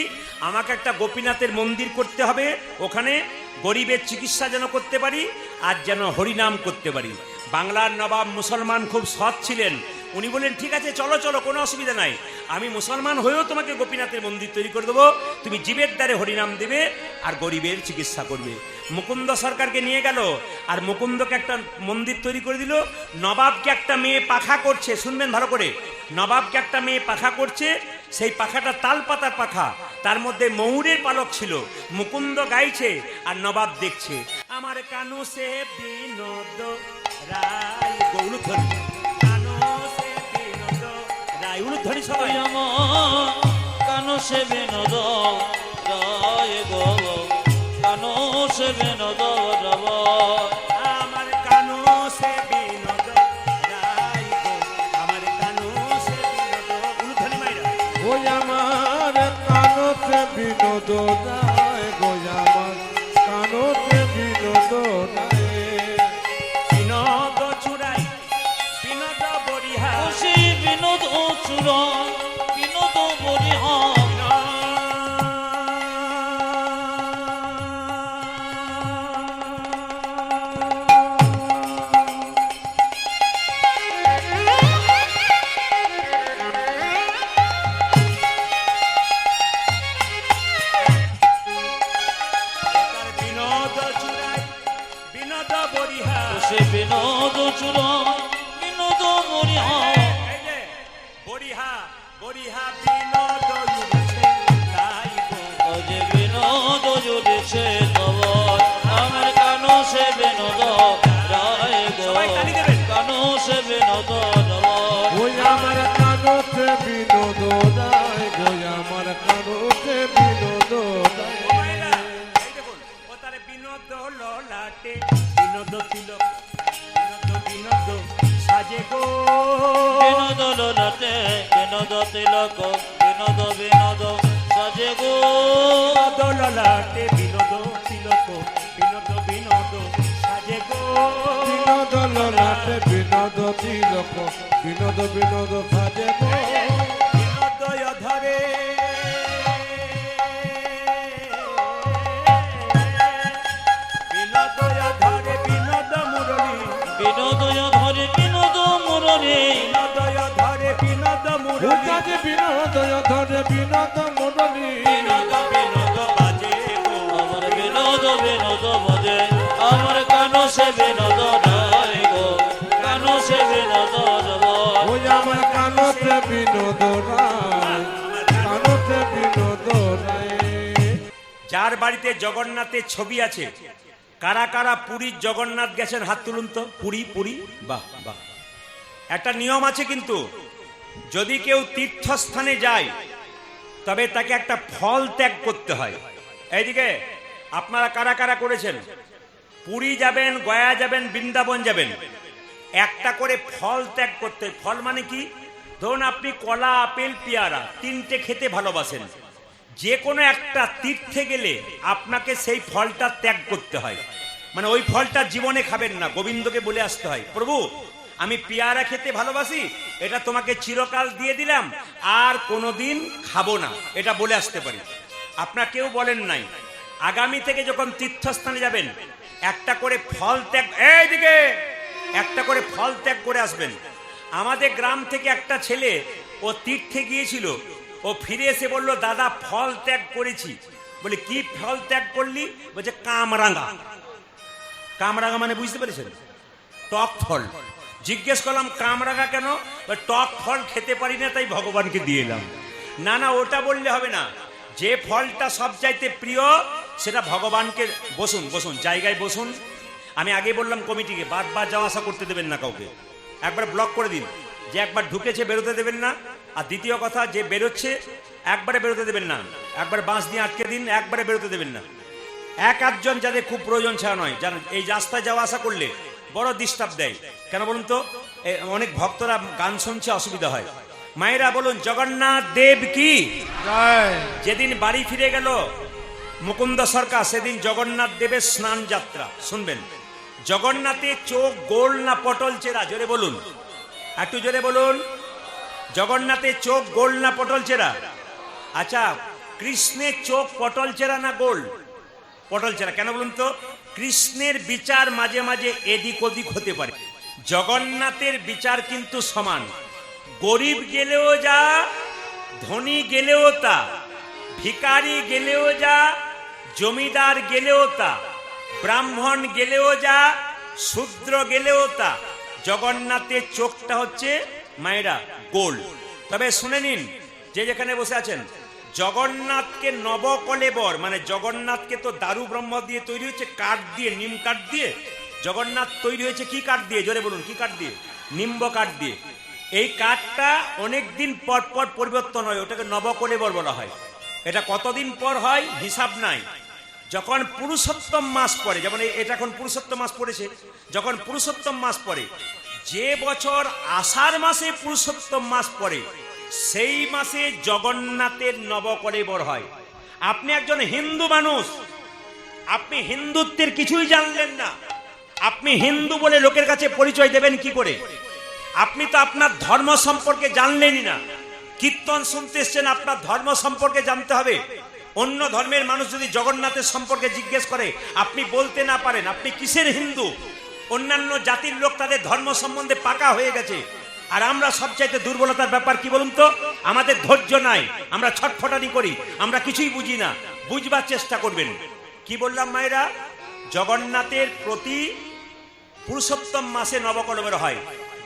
Speaker 1: আমাকে একটা গোপীনাথের মন্দির করতে হবে, ওখানে গরিবের চিকিৎসা যেন করতে পারি, আর যেন হরিনাম করতে পারি। বাংলার নবাব মুসলমান খুব সৎ ছিলেন, উনি বললেন ঠিক আছে চলো চলো, কোনো অসুবিধা নাই, আমি মুসলমান হয়েও তোমাকে গোপীনাথের মন্দির তৈরি করে দেবো, তুমি জীবের দ্বারে হরিনাম দেবে আর গরিবের চিকিৎসা করবে। মুকুন্দ সরকারকে নিয়ে গেল, আর মুকুন্দকে একটা মন্দির তৈরি করে দিল। নবাবকে একটা মেয়ে পাখা করছে, শুনবেন ভালো করে, নবাবকে একটা মেয়ে পাখা করছে, সেই পাখাটা তাল পাতার পাখা, তার মধ্যে ময়ূরের পালক ছিল। মুকুন্দ গাইছে আর নবাব দেখছে। আমার কানু সে বিনোদ রায়, গৌরধনী কানু সে বিনোদ রায়, উলুধ্বনি সবাই।
Speaker 2: কানো সে বিনোদ রায় গো, কানো সে বিনোদ রব।
Speaker 1: আমার কানু সে বিনোদ রায় গো, আমার কানু সে বিনোদ, উলুধ্বনি মাইরা।
Speaker 3: ওই আমার কানতে বিনোদ রায় গো, আমার কানতে বিনোদ রায়।
Speaker 1: বিনোদ চুরাই বিনোদ বরিহা,
Speaker 2: খুশি বিনোদ ও চূড়ন বিনোদ বরিহা।
Speaker 1: বিনোদ চুরাই বিনোদ বরিহা,
Speaker 2: খুশি বিনোদ চূড়ন বিনোদ বরিহা।
Speaker 1: এই যে বরিহা বরিহা বিনোদ উড়ছে তাই গো,
Speaker 2: ও যে বিনোদ জুড়েছে তব, আমার কানো সে বিনোদ রায় গো,
Speaker 1: সবাই তালি দেবেন।
Speaker 2: কানো সে বিনোদ রব।
Speaker 3: ওই আমার কানতে বিনোদ রায় গো, আমার কানতে বিনোদ রায়।
Speaker 1: ও মায়েরা, এই দেখুন, ও তারে বিনোদ ললাটে বিনোদ তিলক, বিনোদ বিনোদ সাজে গো,
Speaker 2: বিনোদ ললাটে বিনোদ তিলক, বিনোদ বিনোদ সাজে গো।
Speaker 1: বিনোদ ললাটে বিনোদ তিলক, বিনোদ বিনোদ সাজে গো,
Speaker 3: বিনোদ ললাটে বিনোদ তিলক, বিনোদ বিনোদ সাজে গো।
Speaker 1: বিনোদয় ধরে বিনোদয় ধরে বিনোদ মুরলী,
Speaker 2: বিনোদয় ধরে বিনোদ মুরলী,
Speaker 1: বিনোদয় ধরে বিনোদ মুরলী,
Speaker 3: উঠা যে বিনোদয় ধরে বিনোদ মুরলী।
Speaker 1: বিনোদ বিনোদ বাজে গো,
Speaker 2: আমার বিনোদ বিনোদ বাজে, আমার কানো সে বিনোদ রায় গো, কানো সে বিনোদ রব।
Speaker 3: ওই আমার কানতে বিনোদ রায়, কানতে বিনোদ রায়।
Speaker 1: যার বাড়িতে জগন্নাথের ছবি আছে, কারা কারা পুরীর জগন্নাথ গেছেন হাত তুলুন তো। পুরী পুরী, বাহ বাহ। একটা নিয়ম আছে কিন্তু, যদি কেউ তীর্থস্থানে যায় তবে তাকে একটা ফল ত্যাগ করতে হয়। এইদিকে আপনারা কারা কারা করেছেন? পুরী যাবেন, গয়া যাবেন, বৃন্দাবন যাবেন, একটা করে ফল ত্যাগ করতে। ফল মানে কি? ধরুন আপনি কলা, আপেল, পেয়ারা তিনটে খেতে ভালোবাসেন, যে কোনো একটা তীর্থে গেলে আপনাকে সেই ফলটা ত্যাগ করতে হয়। মানে ওই ফলটা জীবনে খাবেন না, গোবিন্দকে বলে আসতে হয় প্রভু আমি পেয়ারা খেতে ভালোবাসি, এটা তোমাকে চিরকাল দিয়ে দিলাম, আর কোনোদিন খাবো না, এটা বলে আসতে পারি। আপনার কেউ বলেন নাই আগামী থেকে যখন তীর্থস্থানে যাবেন একটা করে ফল ত্যাগ, এইদিকে একটা করে ফল ত্যাগ করে আসবেন। আমাদের গ্রাম থেকে একটা ছেলে ও তীর্থে গিয়েছিল, ও ফিরে এসে বলল, দাদা ফল ত্যাগ করেছি। বলে কি ফল ত্যাগ করলি? বলছে কামরাঙা। কামরাঙা মানে বুঝতে পেরেছেন? টক ফল। জিজ্ঞেস করলাম কামরাঙা কেন? টক ফল খেতে পারি না, তাই ভগবানকে দিয়ে এলাম। না না, ওটা বললে হবে না, যে ফলটা সবচাইতে প্রিয় সেটা ভগবানকে। বসুন বসুন, জায়গায় বসুন। আমি আগে বললাম কমিটিকে বারবার যাওয়া আসা করতে দেবেন না কাউকে, একবার ব্লক করে দিন। যে একবার ঢুকেছে বেরোতে দেবেন না, আর দ্বিতীয় কথা যে বেরোচ্ছে একবারে বেরোতে দেবেন না, একবার বাঁশ দিয়ে আটকে দিন, একবারে বেরোতে দেবেন না। এক আধজন যাদের খুব প্রয়োজন ছাড়া নয়, জানেন এই রাস্তায় যাওয়া আসা করলে বড় ডিস্টার্ব দেয়। কেন বলুন তো? অনেক ভক্তরা গান শুনছে, অসুবিধা হয়। মায়েরা বলুন জগন্নাথ দেব কি
Speaker 3: জয়।
Speaker 1: যেদিন বাড়ি ফিরে গেল মুকুন্দ সরকার, সেদিন জগন্নাথ দেবের স্নান যাত্রা শুনবেন। জগন্নাথের চোখ গোল না পটল চেরা? জোরে বলুন, একটু জোরে বলুন। জগন্নাথের চোখ গোল না পটল চেরা? আচ্ছা, কৃষ্ণের চোখ পটল চেরা না গোল? পটল চেরা। কেন বলুন তো? কৃষ্ণের বিচার মাঝে মাঝে এদিক ওদিক হতে পারে, জগন্নাথের বিচার কিন্তু সমান। গরিব গেলেও যা, ধনী গেলেও তা, ভিখারি গেলেও যা, জমিদার গেলেও তা, ব্রাহ্মণ গেলেও যা, শূদ্র গেলেও তা, জগন্নাথের চোখটা হচ্ছে মায়েরা গোল। তবে শুনে নিন, যে যেখানে বসে আছেন, জগন্নাথকে নবকলেবর, মানে জগন্নাথকে তো দারু ব্রহ্ম দিয়ে তৈরি হয়েছে, কাঠ দিয়ে, নিম কাঠ দিয়ে। জগন্নাথ তৈরি হয়েছে কি কাঠ দিয়ে? জোরে বলুন, কি কাঠ দিয়ে? নিম্ব কাঠ দিয়ে। এই কাঠটা অনেক দিন পর পর পরিবর্তন হয়, ওটাকে নবকলেবর বলা হয়। এটা কতদিন পর হয় হিসাব নাই। যখন পুরুষোত্তম মাস পড়ে, যেমন এটা এখন পুরুষোত্তম মাস পড়েছে, যখন পুরুষোত্তম মাস পড়ে, যে বছর আষাঢ় মাসে পুরুষোত্তম মাস পড়ে, সেই মাসে জগন্নাথের নবকলেবর হয়। আপনি একজন হিন্দু মানুষ, আপনি হিন্দুত্বের কিছুই জানলেন না, আপনি হিন্দু বলে লোকের কাছে পরিচয় দেবেন কি করে? আপনি তো আপনার ধর্ম সম্পর্কে জানলেনই না। কীর্তন শুনতে এসছেন, আপনার ধর্ম সম্পর্কে জানতে হবে। অন্য ধর্মের মানুষ যদি জগন্নাথের সম্পর্কে জিজ্ঞেস করে, আপনি বলতে না পারেন আপনি কিসের হিন্দু। অন্যান্য জাতির লোক তাদের ধর্ম সম্বন্ধে পাকা হয়ে গেছে, আর আমরা সবচাইতে দুর্বলতার ব্যাপার কি বলুন তো? আমাদের ধৈর্য নাই, আমরা ছটফটানি করি, আমরা কিছুই বুঝি না। বুঝবার চেষ্টা করবেন। কি বললাম মায়েরা? জগন্নাথের প্রতি পুরুষোত্তম মাসে নবকলেবর হয়।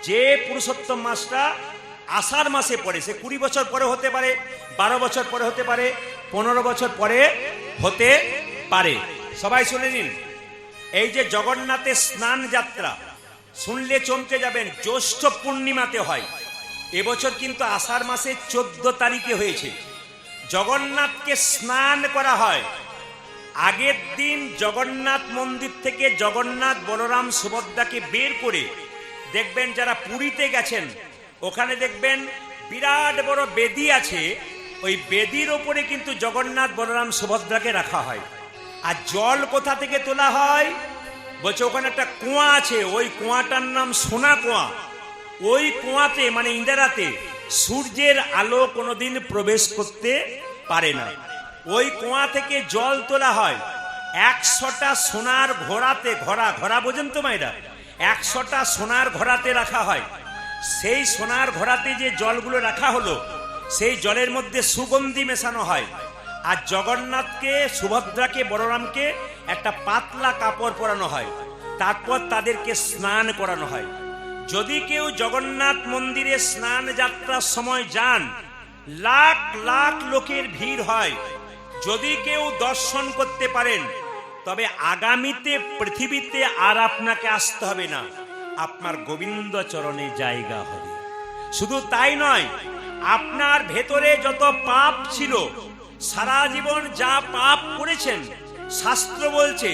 Speaker 1: যে পুরুষোত্তম মাসটা আষাঢ় মাসে পড়ে, সে 20 বছর পরে হতে পারে, 12 বছর পরে হতে পারে, 15 বছর পরে হতে পারে। সবাই শুনে নিন, এই যে জগন্নাথের স্নান যাত্রা শুনলে চমকে যাবেন, জ্যৈষ্ঠ পূর্ণিমাতে হয়। এবছর কিন্তু আষাঢ় মাসের 14 তারিখে হয়েছে। জগন্নাথকে স্নান করা হয়। আগের দিন জগন্নাথ মন্দির থেকে জগন্নাথ, বলরাম, সুভদ্রাকে বের করে দেখবেন, যারা পুরীতে গেছেন ওখানে দেখবেন বিরাট বড় বেদি আছে, ওই বেদির ওপরে কিন্তু জগন্নাথ, বলরাম, সুভদ্রাকে রাখা হয়। আর জল কোথা থেকে তোলা হয়? বলছে ওখানে একটা কুয়া আছে, ওই কুয়াটার নাম সোনা কুয়া। ওই কুয়াতে মানে ইন্দিরাতে সূর্যের আলো কোনোদিন প্রবেশ করতে পারে না। ওই কুয়া থেকে জল তোলা হয়। 100টা সোনার ঘোড়াতে, ঘোড়া বোঝেন তো মায়েরা? 100টা সোনার ঘোড়াতে রাখা হয়। সেই সোনার ঘোড়াতে যে জলগুলো রাখা হলো, সেই জলের মধ্যে সুগন্ধি মেশানো হয়। আর জগন্নাথকে, সুভদ্রাকে, বলরামকে একটা পাতলা কাপড় পরানো হয়, তারপর তাদেরকে স্নান করানো হয়। যদি কেউ জগন্নাথ মন্দিরে স্নান যাত্রার সময় যান, লাখ লাখ লোকের ভিড় হয়। যদি কেউ দর্শন করতে পারেন, তবে আগামীতে পৃথিবীতে আর আপনাকে আসতে হবে না, আপনার গোবিন্দ চরণে জায়গা হবে। শুধু তাই নয়, আপনার ভেতরে যত পাপ ছিল, সারা জীবন যা পাপ করেছেন, শাস্ত্র বলছে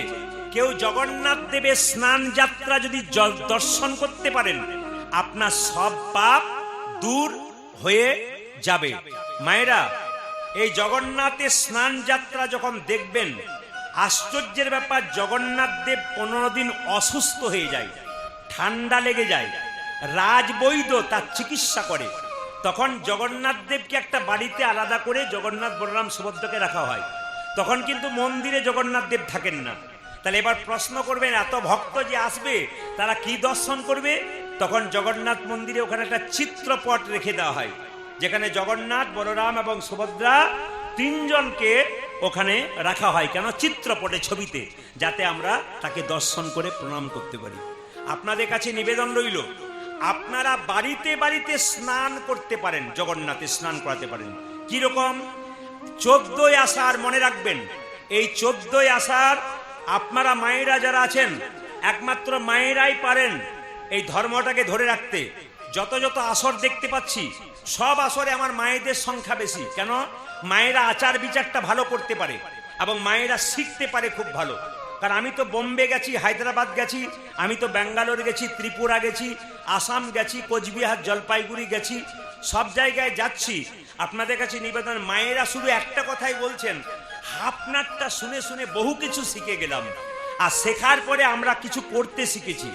Speaker 1: কেউ জগন্নাথ দেবের স্নান যাত্রা যদি দর্শন করতে পারেন, আপনার সব পাপ দূর হয়ে যাবে। মায়েরা, এই জগন্নাথের স্নান যাত্রা যখন দেখবেন, আশ্চর্যের ব্যাপার, জগন্নাথ দেব 15 দিন অসুস্থ হয়ে যায়, ঠান্ডা লেগে যায়। রাজবৈদ্য তার চিকিৎসা করে, তখন জগন্নাথ দেবকে একটা বাড়িতে আলাদা করে জগন্নাথ বলরাম সুভদ্রাকে রাখা হয়। তখন কিন্তু মন্দিরে জগন্নাথ দেব থাকেন না। তাহলে এবার প্রশ্ন করবেন, এত ভক্ত যে আসবে তারা কি দর্শন করবে? তখন জগন্নাথ মন্দিরে ওখানে একটা চিত্রপট রেখে দেওয়া হয়, যেখানে জগন্নাথ, বলরাম এবং সুভদ্রা তিনজনকে ওখানে রাখা হয়। কেন? চিত্রপটে, ছবিতে, যাতে আমরা তাকে দর্শন করে প্রণাম করতে পারি। আপনাদের কাছে নিবেদন রইল, আপনারা বাড়িতে বাড়িতে স্নান করতে পারেন, জগন্নাথে স্নান করাতে পারেন। কি রকম? 14ই আষাঢ় মনে রাখবেন, এই 14ই আষাঢ় আপনারা মায়েরা যারা আছেন, একমাত্র মায়েরাই পারেন এই ধর্মটাকে ধরে রাখতে। যত যত আসর দেখতে পাচ্ছি, সব আসরে আমার মায়েদের সংখ্যা বেশি। কেন? মায়েরা আচার বিচারটা ভালো করতে পারে এবং মায়েরা শিখতে পারে খুব ভালো। কারণ আমি তো বোম্বে গেছি, হায়দ্রাবাদ গেছি, আমি তো ব্যাঙ্গালোর গেছি, ত্রিপুরা গেছি, আসাম গেছি, কোচবিহার, জলপাইগুড়ি গেছি, সব জায়গায় যাচ্ছি। আপনাদের কাছে নিবেদন, মায়েরা শুধু একটা কথাই বলছেন, আপনারটা শুনে শুনে বহু কিছু শিখে গেলাম। আর শেখার পরে আমরা কিছু করতে শিখেছি।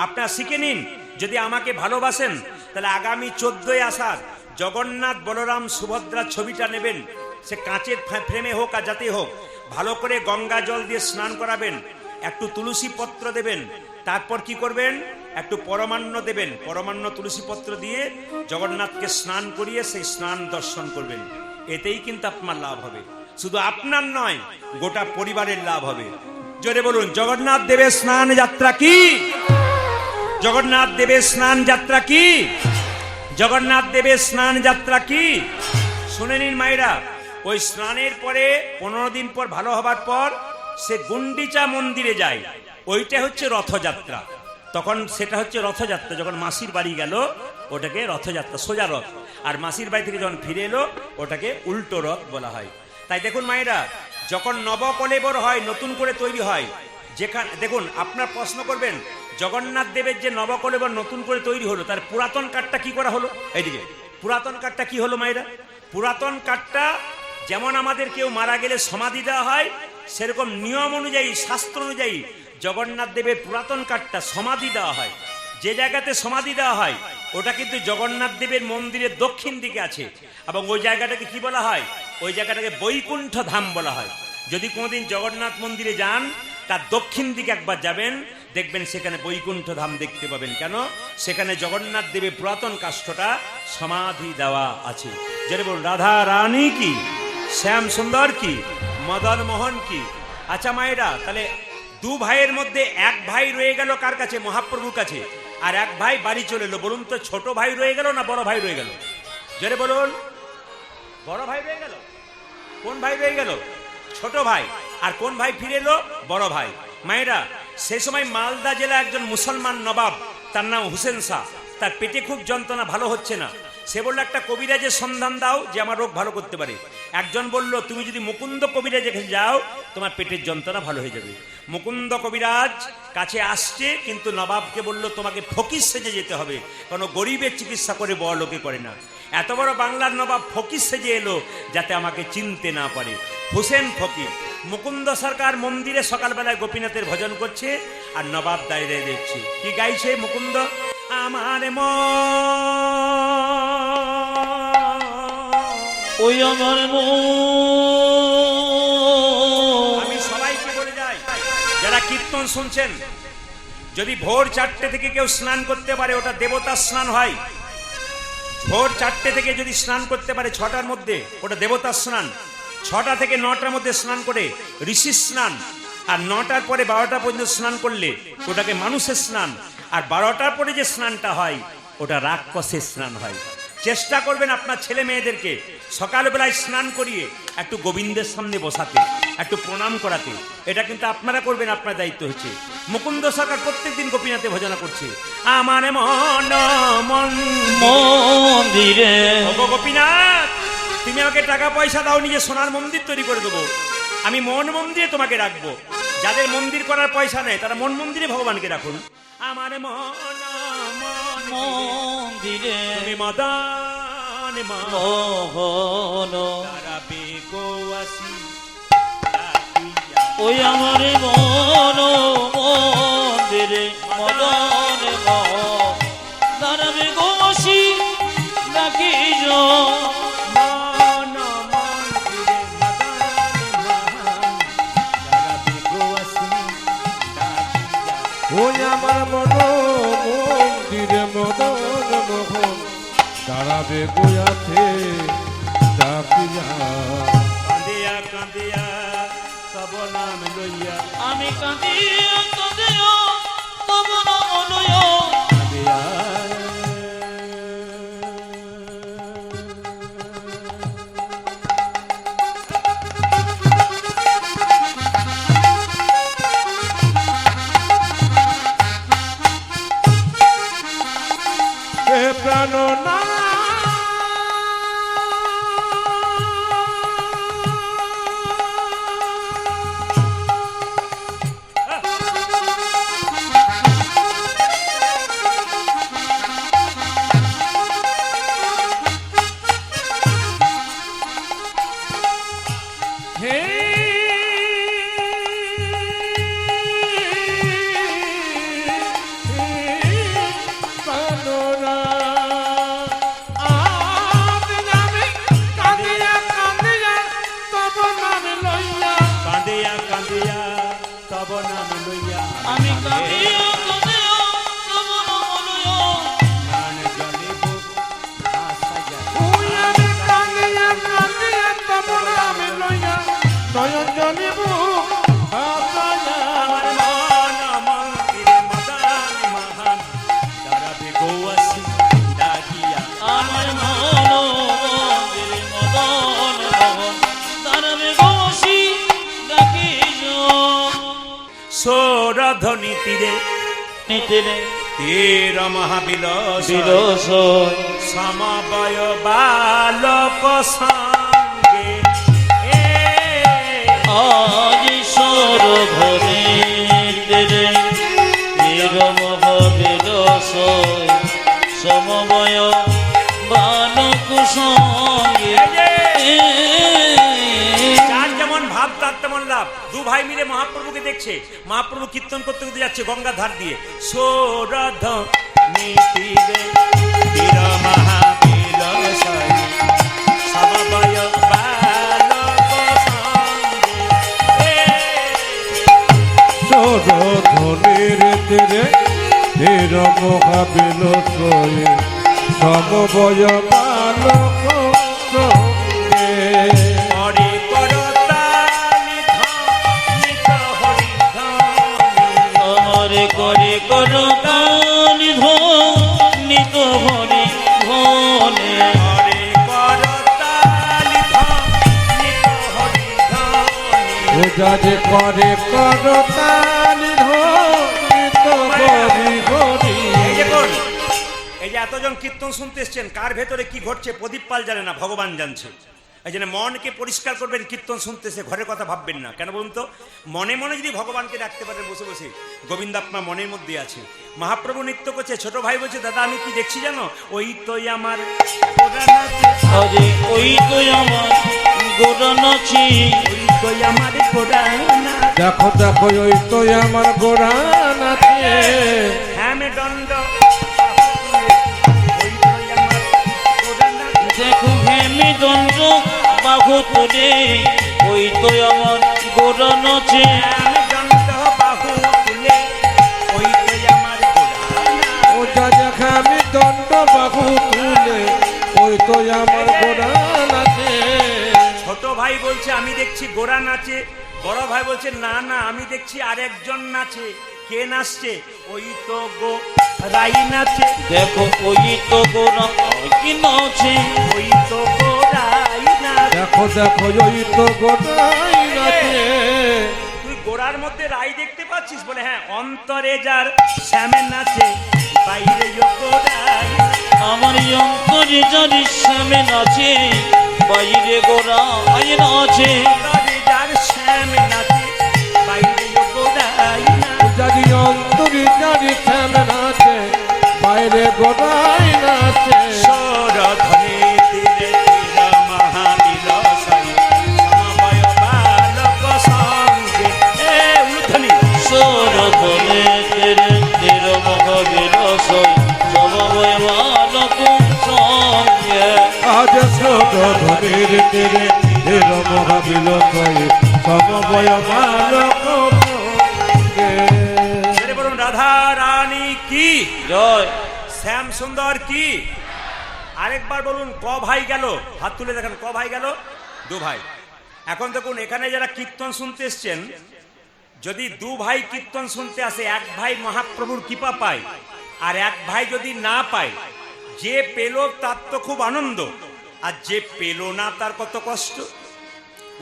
Speaker 1: আপনারা শিখে নিন। যদি আমাকে ভালোবাসেন তাহলে আগামী 14ই আষাঢ় জগন্নাথ, বলরাম, সুভদ্রা ছবিটা নেবেন, সে কাঁচের ফ্রেমে হোক আর যাতে হোক, ভালো করে গঙ্গা জল দিয়ে স্নান করাবেন, একটু তুলসী পত্র দেবেন, তারপর কি করবেন? একটু পরমান্ন দেবেন, পরমান্ন তুলসী পত্র দিয়ে জগন্নাথকে স্নান করিয়ে সেই স্নান দর্শন করবেন। এতেই কিন্তু আপনার লাভ হবে, শুধু আপনার নয়, গোটা পরিবারের লাভ হবে। জোরে বলুন, জগন্নাথ দেবের স্নান যাত্রা কি? জগন্নাথ দেবের স্নান যাত্রা কি? জগন্নাথ দেবের স্নান যাত্রা কি? শুনে নিন মায়েরা, ওই স্নানের পরে 15 দিন পর, ভালো হবার পর, সে গুন্ডিচা মন্দিরে যায়। ওইটা হচ্ছে রথযাত্রা। তখন সেটা হচ্ছে রথযাত্রা। যখন মাসির বাড়ি গেল ওটাকে রথযাত্রা, সোজা রথ। আর মাসির বাড়ি থেকে যখন ফিরে এলো ওটাকে উল্টো রথ বলা হয়। তাই দেখুন মায়েরা, যখন নবকলেবর হয়, নতুন করে তৈরি হয়, যেখানে দেখুন, আপনার প্রশ্ন করবেন, জগন্নাথ দেবের যে নবকলেবর নতুন করে তৈরি হলো, তার পুরাতন কাঠটা কি করা হলো? এইদিকে পুরাতন কাঠটা কি হলো মায়েরা? পুরাতন কাঠটা যেমন আমাদের কেউ মারা গেলে সমাধি দেওয়া হয়, সেরকম নিয়ম অনুযায়ী, শাস্ত্র অনুযায়ী জগন্নাথ দেবের পুরাতন কাঠটা সমাধি দেওয়া হয়। যে জায়গাতে সমাধি দেওয়া হয় ওটা কিন্তু জগন্নাথ দেবের মন্দিরের দক্ষিণ দিকে আছে, এবং ওই জায়গাটাকে কি বলা হয়? ওই জায়গাটাকে বৈকুণ্ঠ ধাম বলা হয়। যদি কোনোদিন জগন্নাথ মন্দিরে যান, তার দক্ষিণ দিকে একবার যাবেন, দেখবেন সেখানে বৈকুণ্ঠ ধাম দেখতে পাবেন। কেন? সেখানে জগন্নাথ দেবের পুরাতন কাষ্ঠটা সমাধি দেওয়া আছে। যেটা বলুন, রাধা রানী কি, শ্যাম সুন্দর কি, মদন মোহন কি। আচ্ছা মায়েরা, তাহলে দু ভাইয়ের মধ্যে এক ভাই রয়ে গেল কার কাছে? মহাপ্রভুর কাছে। আর এক ভাই বাড়ি চলে এলো। বলুন তো, ছোট ভাই রয়ে গেল না বড় ভাই রয়ে গেল? জোরে বলুন, বড় ভাই রয়ে গেল। কোন ভাই রয়ে গেল? ছোট ভাই। আর কোন ভাই ফিরে এলো? বড় ভাই। মায়েরা, সে সময় মালদা জেলা একজন মুসলমান নবাব, তার নাম হুসেন শাহ। তার পেটে খুব যন্ত্রণা, ভালো হচ্ছে না। সে বললো, একটা কবিরাজের সন্ধান দাও যে আমার রোগ ভালো করতে পারে। একজন বলল, তুমি যদি মুকুন্দ কবিরাজের কাছে যাও, তোমার পেটের যন্ত্রণা ভালো হয়ে যাবে। মুকুন্দ কবিরাজ কাছে আসছে, কিন্তু নবাবকে বলল, তোমাকে ফকির সেজে যেতে হবে, কারণ গরিবের চিকিৎসা করে বড় লোকে করে না। এত বড় বাংলার নবাব ফকির সেজে এলো যাতে আমাকে চিনতে না পারে। হুসেন ফকির। মুকুন্দ সরকার মন্দিরে সকালবেলায় গোপীনাথের ভজন করছে, আর নবাব দাঁড়িয়ে দেখছে। কি গাইছে মুকুন্দ? আমার
Speaker 2: ওই আমার
Speaker 1: আমি সবাইকে বলে যাই, যারা কীর্তন শুনছেন, যদি ভোর 4টে থেকে কেউ স্নান করতে পারে, ওটা দেবতার স্নান হয়। ভোর 4টে থেকে যদি স্নান করতে পারে 6টার মধ্যে, ওটা দেবতার স্নান। 6টা থেকে 9টার মধ্যে স্নান করে ঋষি স্নান। আর 9টার পরে 12টা পর্যন্ত স্নান করলে ওটাকে মানুষের স্নান। আর 12টার পরে যে স্নানটা হয় ওটা রাক্ষসের স্নান হয়। চেষ্টা করবেন আপনার ছেলে মেয়েদেরকে সকালবেলায় স্নান করিয়ে একটু গোবিন্দের সামনে বসাতে, একটু প্রণাম করাতে। এটা কিন্তু আপনারা করবেন, আপনার দায়িত্ব হচ্ছে। মুকুন্দ সরকার প্রত্যেকদিন গোপীনাথে ভজনা করছে। আমার মন
Speaker 2: মন্দিরে,
Speaker 1: গোপীনাথ, তুমি আমাকে টাকা পয়সা দাও, নিজে সোনার মন্দির তৈরি করে দেবো, আমি মন মন্দিরে তোমাকে রাখবো। যাদের মন্দির করার পয়সা নেই তারা মন মন্দিরে ভগবানকে রাখুন। আমার
Speaker 2: মন্দিরে
Speaker 1: তুমি মদন
Speaker 2: মোহন,
Speaker 1: বেগোয়াসি
Speaker 2: ওই আমার মন মন্দিরে মদন মোহন
Speaker 3: ওই আমার মন মন্দিরে মদন মোহন দাঁড়াবে গোয়াতে ডাকিয়া
Speaker 1: কাঁদিয়া কাঁদিয়া তব নাম লইয়া
Speaker 2: আমি কাঁদিয়া কাঁদিয়া তব নাম লইয়া
Speaker 1: কাঁদিয়া
Speaker 3: এ প্রাণ না হে প্রাণনা
Speaker 1: কাঁদিয়া কাঁদিয়া তব নাম লইয়া
Speaker 2: আমি কাঁদিয়া কাঁদিয়া তব নাম লইয়া
Speaker 1: প্রাণ জলে বুক ভাসাইয়া
Speaker 3: নয়ন জলিব
Speaker 1: আমার মন মন্দিরে মদন মহান দাঁড়াবে গৌয়াসী ডাকিয়া
Speaker 2: আমার মন মন্দিরে মদন মোহন দাঁড়াবে গৌয়াসী ডাকিয়া
Speaker 1: সৌরধ্বনি তীরে
Speaker 2: নিতেরে
Speaker 1: তীর মহাবিলস
Speaker 2: বিলস
Speaker 1: সমবয় বালক সঙ্গে
Speaker 2: আজ ঈশ্বর ধরে তেরে নিরম বিলস সমবয় বালক সঙ্গে
Speaker 1: যার যেমন ভাব তার তেমন লাভ। দু ভাই মিলে মহাপ্রভুকে দেখছে, মহাপ্রভু কীর্তন করতে করতে যাচ্ছে গঙ্গার ধার দিয়ে। সৌরধ্বনি তীরে তীর মহাবিলস সমবয় বালক সঙ্গে
Speaker 3: সৌরধ্বনির তীরে ধীর মহাবিল সয়ে সমবয় বালক সঙ্গে
Speaker 1: হরি করতালি ধ্বনিত হরি ধ্বনি
Speaker 2: আমার করে করো কানি ধনিত ভরি ভোলে
Speaker 1: হরি করতালি ধ্বনিত হরি ধ্বনি
Speaker 3: পূজা যে করে করতালি ধরিত গরি গরি
Speaker 1: এই দেখুন, এই যে এতজন কীর্তন শুনতে এসছেন, কার ভেতরে কি ঘটছে প্রদীপ পাল জানে না, ভগবান জানছে। এই জন্য মনকে পরিষ্কার করবেন, কীর্তন শুনতে এসে ঘরের কথা ভাববেন না। কেন বলুন তো, মনে মনে যদি ভগবানকে ডাকতে পারেন বসে বসে, গোবিন্দ আপনার মনের মধ্যে আছে। মহাপ্রভু নৃত্য করছে, ছোট ভাই বলছে দাদা আমি কি দেখছি জানো, ওই তোই আমার গোরা নাচে,
Speaker 2: আরে ওই তো আমার গোরা নাচি
Speaker 1: ওই তোই আমার গোরা নাচে,
Speaker 3: দেখো দেখো ওই তো আমার গোড়া নাচে
Speaker 1: হ্যামে দণ্ড ওই তোই আমার গোরা নাচে,
Speaker 2: দেখো ভেমি দণ্ড বাহু তুলে ওই তো আমার গোরা নাচে
Speaker 1: হ্যামে দণ্ড বাহু তুলে ওই তোই আমার গোরা নাচে।
Speaker 3: ওটা দেখা আমি দণ্ড বাহু তুলে ওই তো আমার গোড়া নাচে
Speaker 1: ছোট ভাই বলছে আমি দেখছি গোরা নাচে, বড় ভাই বলছে না না আমি দেখছি আরেকজন নাচে। কে নাচছে? ওই তো গো রাই নাচে,
Speaker 2: দেখো ওই তো গোরা কি নাচে
Speaker 1: ওই তো গো রাই নাচে।
Speaker 3: দেখো দেখো ওই তো গোড়াই নাচে
Speaker 1: তুই গোড়ার মধ্যে রাই দেখতে পাচ্ছিস? বলে হ্যাঁ, অন্তরে যার শ্যামে নাচে, বাইরে গোড়াই।
Speaker 2: আমার অন্তরে যারি সামনে নাচে বাইরে গোরা আই নাচে
Speaker 1: অন্তরে যার শ্যামে নাচে, বাইরে গোড়াই নাচে।
Speaker 3: যদি অন্তরি জারি শ্যামে নাচে বাইরে গোড়াই নাচে
Speaker 1: সৌরধ্বনি তীরে তীর মহাবিলস সমবয় বালক সঙ্গে। উলুধ্বনি
Speaker 2: সোর ধরে তেরে তের মহাবিলস সমবয় বালক সঙ্গে
Speaker 3: আজ সৌরধ্বনির তীরে ধীর মহাবিল সমবয় বালক সঙ্গে।
Speaker 1: বলুন রাধা কি,
Speaker 2: জয়।
Speaker 1: শ্যাম সুন্দর কি। আরেকবার বলুন, ক ভাই গেল? হাত তুলে দেখেন, ক ভাই গেল? দু ভাই। এখন দেখুন, এখানে যারা কীর্তন শুনতে এসছেন, যদি দু ভাই কীর্তন শুনতে আসে, এক ভাই মহাপ্রভুর কৃপা পায় আর এক ভাই যদি না পায়, যে পেল তার তো খুব আনন্দ, আর যে পেল না তার কত কষ্ট।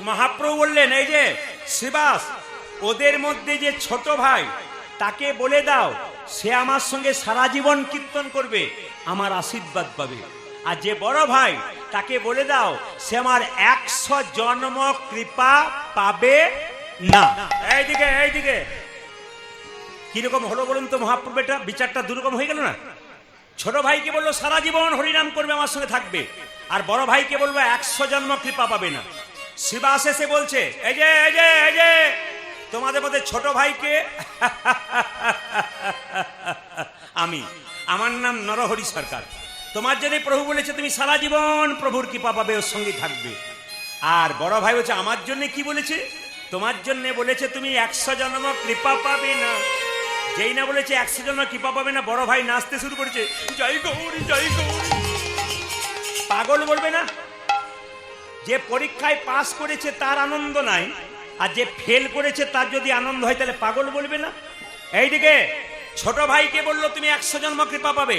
Speaker 1: মহাপ্রভু বললেন, এই যে শ্রীবাস, ওদের মধ্যে যে ছোট ভাই, তাকে বলে দাও সে আমার সঙ্গে সারা জীবন কীর্তন করবে, আমার আশীর্বাদ পাবে। আর যে বড় ভাই, তাকে বলে দাও সে আমার 100 জন্ম কৃপা পাবে না। এইদিকে এইদিকে, কিরকম হলো বলুন তো মহাপ্রভু? এটা বিচারটা দুরকম হয়ে গেল না? ছোট ভাইকে বললো সারা জীবন হরিনাম করবে, আমার সঙ্গে থাকবে, আর বড় ভাইকে বলবো 100 জন্ম কৃপা পাবে না। শিবাস এসে বলছে, এই যে এই যে এই যে তোমাদের মধ্যে ছোট ভাইকে আমি, আমার নাম নরহরি সরকার। তোমার জন্য প্রভু বলেছে তুমি সারা জীবন প্রভুর কৃপা পাবে, ওর সঙ্গে থাকবে। আর বড় ভাই বলছে, আমার জন্য কি বলেছে? তোমার জন্য বলেছে তুমি 100 জন্ম কৃপা পাবে না। যেই না বলেছে 100 জন্ম কৃপা পাবে না, বড় ভাই নাচতে শুরু করেছে, জয় গৌরী জয় গৌরী। পাগল বলবে না? যে পরীক্ষায় পাস করেছে তার আনন্দ নাই, আর যে ফেল করেছে তার যদি আনন্দ হয়, তাহলে পাগল বলবে না? এইদিকে ছোট ভাইকে বললো তুমি 100 জন্ম কৃপা পাবে,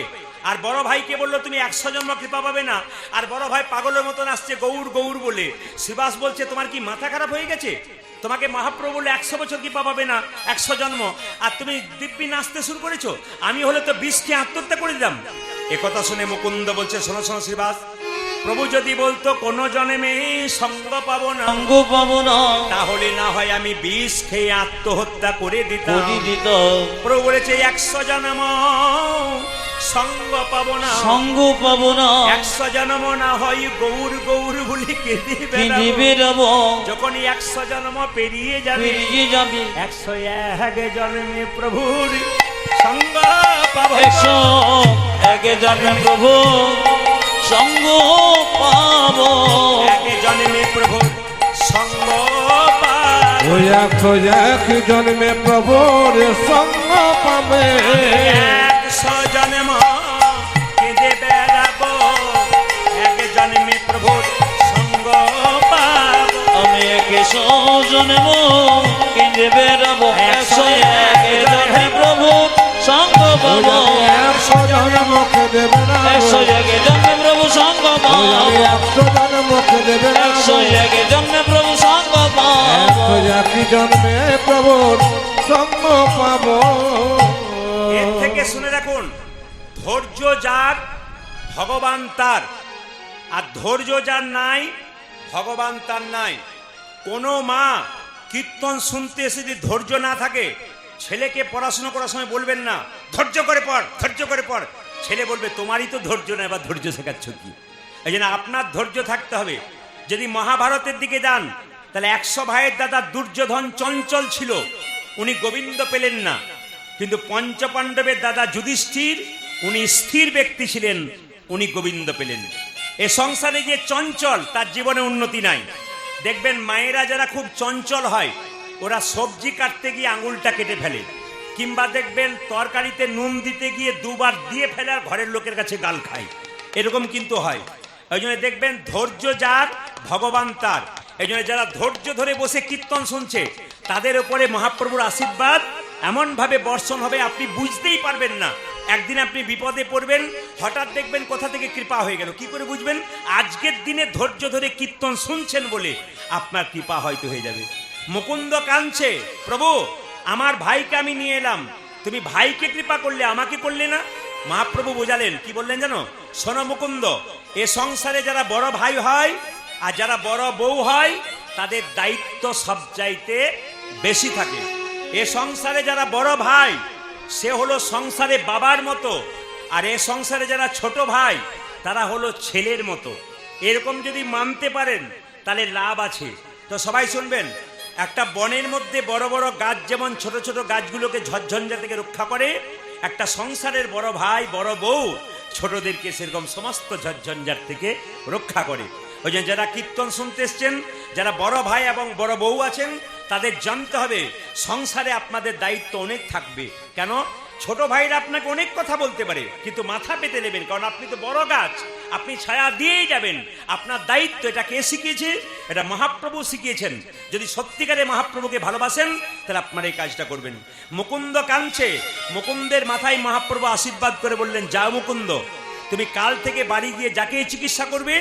Speaker 1: আর বড় ভাইকে বললো তুমি 100 জন্ম কৃপা পাবে না, আর বড় ভাই পাগলের মতন আসছে গৌর গৌর বলে। শিবাস বলছে, তোমার কি মাথা খারাপ হয়ে গেছে? তোমাকে মহাপ্রভু বললো 100 বছর কৃপা পাবে না, 100 জন্ম, আর তুমি দিব্যি নাচতে শুরু করেছো। আমি হলে তো 20কে আত্মহত্যা করে দিলাম। একথা শুনে মুকুন্দ বলছে, শোনো শোনো শ্রীবাস, প্রভু যদি বলতো কোন জন্মে সঙ্গ পাবো না,
Speaker 2: সঙ্গ পাবো না,
Speaker 1: তাহলে না হয় আমি 20 খেয়ে আত্মহত্যা করে দিতাম। প্রভু বলেছে 100 জন্ম সঙ্গ পাবো না,
Speaker 2: সঙ্গ পাবো না,
Speaker 1: 100 জন্ম না হয় গৌর গৌর বলি কেঁদে
Speaker 2: বেরাবো।
Speaker 1: যখন 100 জন্ম পেরিয়ে যাবে, 101 জন্মে প্রভুর সঙ্গ পাবো।
Speaker 2: 101 জন্মে প্রভু সঙ্গ পাবো,
Speaker 1: 1 জন্মে প্রভু সঙ্গ পাবো।
Speaker 3: ওই 101 জন্মে প্রভুর সঙ্গ পাবে।
Speaker 1: 100 জন্ম কেঁদে বেড়াবো, 1 জন্মে প্রভুর সঙ্গ পাবো।
Speaker 2: আমি 100 জন্ম কেঁদে বেড়াবো, 101 জন্মে প্রভু সঙ্গ পাবো।
Speaker 3: 100 জন্ম কেঁদে বেড়াবো,
Speaker 2: 101 জন্মে প্রভু সঙ্গ পাবো,
Speaker 3: 100 জন্ম কেঁদে বেড়াবো,
Speaker 2: 101 জন্মে প্রভু সঙ্গ পাবো।
Speaker 3: 101 জন্মে প্রভুর সঙ্গ পাবো।
Speaker 1: এর থেকে শুনে রাখুন, ধৈর্য যার ভগবান তার, আর ধৈর্য যার নাই ভগবান তার নাই। কোনো মা কীর্তন শুনতে এসে যদি ধৈর্য না থাকে, ছেলেকে পড়াশোনা করার সময় বলবেন না ধৈর্য করে পড়, ধৈর্য করে পড়। ছেলে বলবে তোমারই তো ধৈর্য নাই, বা ধৈর্য শেখাচ্ছ কি? এই জন্য আপনার ধৈর্য থাকতে হবে। যদি মহাভারতের দিকে যান, তাহলে 100 ভাইয়ের দাদা দুর্যোধন চঞ্চল ছিল, উনি গোবিন্দ পেলেন না। কিন্তু পঞ্চপাণ্ডবের দাদা যুধিষ্ঠির, উনি স্থির ব্যক্তি ছিলেন, উনি গোবিন্দ পেলেন। এ সংসারে যে চঞ্চল, তার জীবনে উন্নতি নাই। দেখবেন মায়েরা যারা খুব চঞ্চল হয়, ওরা সবজি কাটতে গিয়ে আঙুলটা কেটে ফেলে, কিংবা দেখবেন তরকারিতে নুন দিতে গিয়ে 2 বার দিয়ে ফেলে আর ঘরের লোকের কাছে গাল খায়, এরকম কিন্তু হয়। ওই জন্য দেখবেন ধৈর্য যার ভগবান তার। এই জন্য যারা ধৈর্য ধরে বসে কীর্তন শুনছে, তাদের উপরে মহাপ্রভুর আশীর্বাদ এমন ভাবে বর্ষণ হবে, আপনি বুঝতেই পারবেন না। একদিন আপনি বিপদে পড়বেন, হঠাৎ দেখবেন কোথা থেকে কৃপা হয়ে গেল। কি করে বুঝবেন? আজকের দিনে ধৈর্য ধরে কীর্তন শুনছেন বলে আপনার কৃপা হয়তো হয়ে যাবে। মুকুন্দ কাঁদছে, প্রভু আমার ভাইকে আমি নিয়ে এলাম, তুমি ভাইকে কৃপা করলে, আমাকে করলে না। মহাপ্রভু বোঝালেন, কি বললেন জানো? শোনো মুকুন্দ, এ সংসারে যারা বড় ভাই হয় আর যারা বড় বউ হয়, তাদের দায়িত্ব সবচাইতে বেশি থাকে। এ সংসারে যারা বড় ভাই, সে হলো সংসারে বাবার মতো, আর এ সংসারে যারা ছোট ভাই, তারা হলো ছেলের মতো। এরকম যদি মানতে পারেন তাহলে লাভ আছে। তো সবাই শুনবেন, একটা বনের মধ্যে বড় বড় গাছ যেমন ছোট ছোট গাছগুলোকে ঝড়ঝঞ্ঝা থেকে রক্ষা করে, একটা সংসারের বড় ভাই বড় বউ ছোটদেরকে সেরকম সমস্ত ঝড়ঝঞ্ঝার থেকে রক্ষা করে। ওই জন্য যারা কীর্তন শুনতে এসছেন, যারা বড় ভাই এবং বড় বউ আছেন, তাদের জানতে হবে সংসারে আপনাদের দায়িত্ব অনেক থাকবে। কেন? ছোট ভাইরা আপনাকে অনেক কথা বলতে পারে, কিন্তু মাথা পেতে নেবেন, কারণ আপনি তো বড় গাছ, আপনি ছায়া দিয়েই যাবেন। আপনার দায়িত্ব, এটা কে শিখিয়েছে? এটা মহাপ্রভু শিখিয়েছেন। যদি সত্যিকারে মহাপ্রভুকে ভালোবাসেন তাহলে আপনারা এই কাজটা করবেন। মুকুন্দ কাঁদছে, মুকুন্দের মাথায় মহাপ্রভু আশীর্বাদ করে বললেন, যাও মুকুন্দ, তুমি কাল থেকে বাড়ি গিয়ে যাকে চিকিৎসা করবে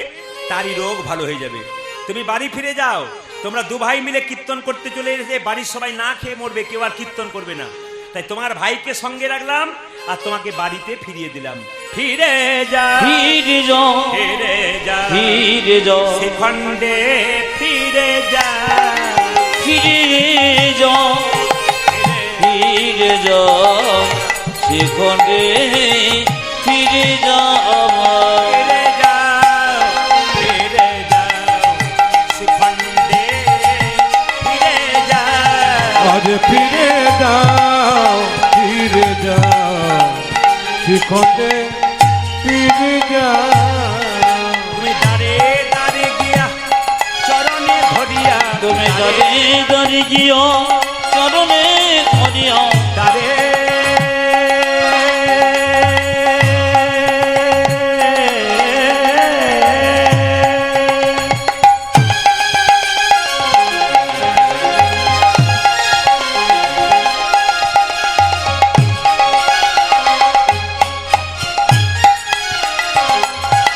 Speaker 1: তারই রোগ ভালো হয়ে যাবে। তুমি বাড়ি ফিরে যাও। তোমরা দু ভাই মিলে কীর্তন করতে চলে এসে বাড়ির সবাই না খেয়ে মরবে, কেউ আর কীর্তন করবে না। তাই তোমার ভাইকে সঙ্গে রাখলাম আর তোমাকে বাড়িতে ফিরিয়ে দিলাম। ফিরে যা,
Speaker 2: ফিরে যাও,
Speaker 1: ফিরে যা,
Speaker 2: ফিরে যাও,
Speaker 1: শ্রীখণ্ডে ফিরে যা,
Speaker 2: ফিরে যাও, ফিরে যাও, সেখানে ফিরে যাও,
Speaker 1: ফিরে যাও, ফিরে যাও, শ্রীখণ্ডে ফিরে যাও।
Speaker 3: আজ ফিরে যাও, ফিরে যাও, শিখতে ফিরে যাও।
Speaker 1: তুমি দাঁড়ে দাঁড়ে গিয়া চরণে ধরিয়া,
Speaker 2: তুমি দরে দরে গিয়ে চরণে ধরিয়া,
Speaker 1: দাঁড়ে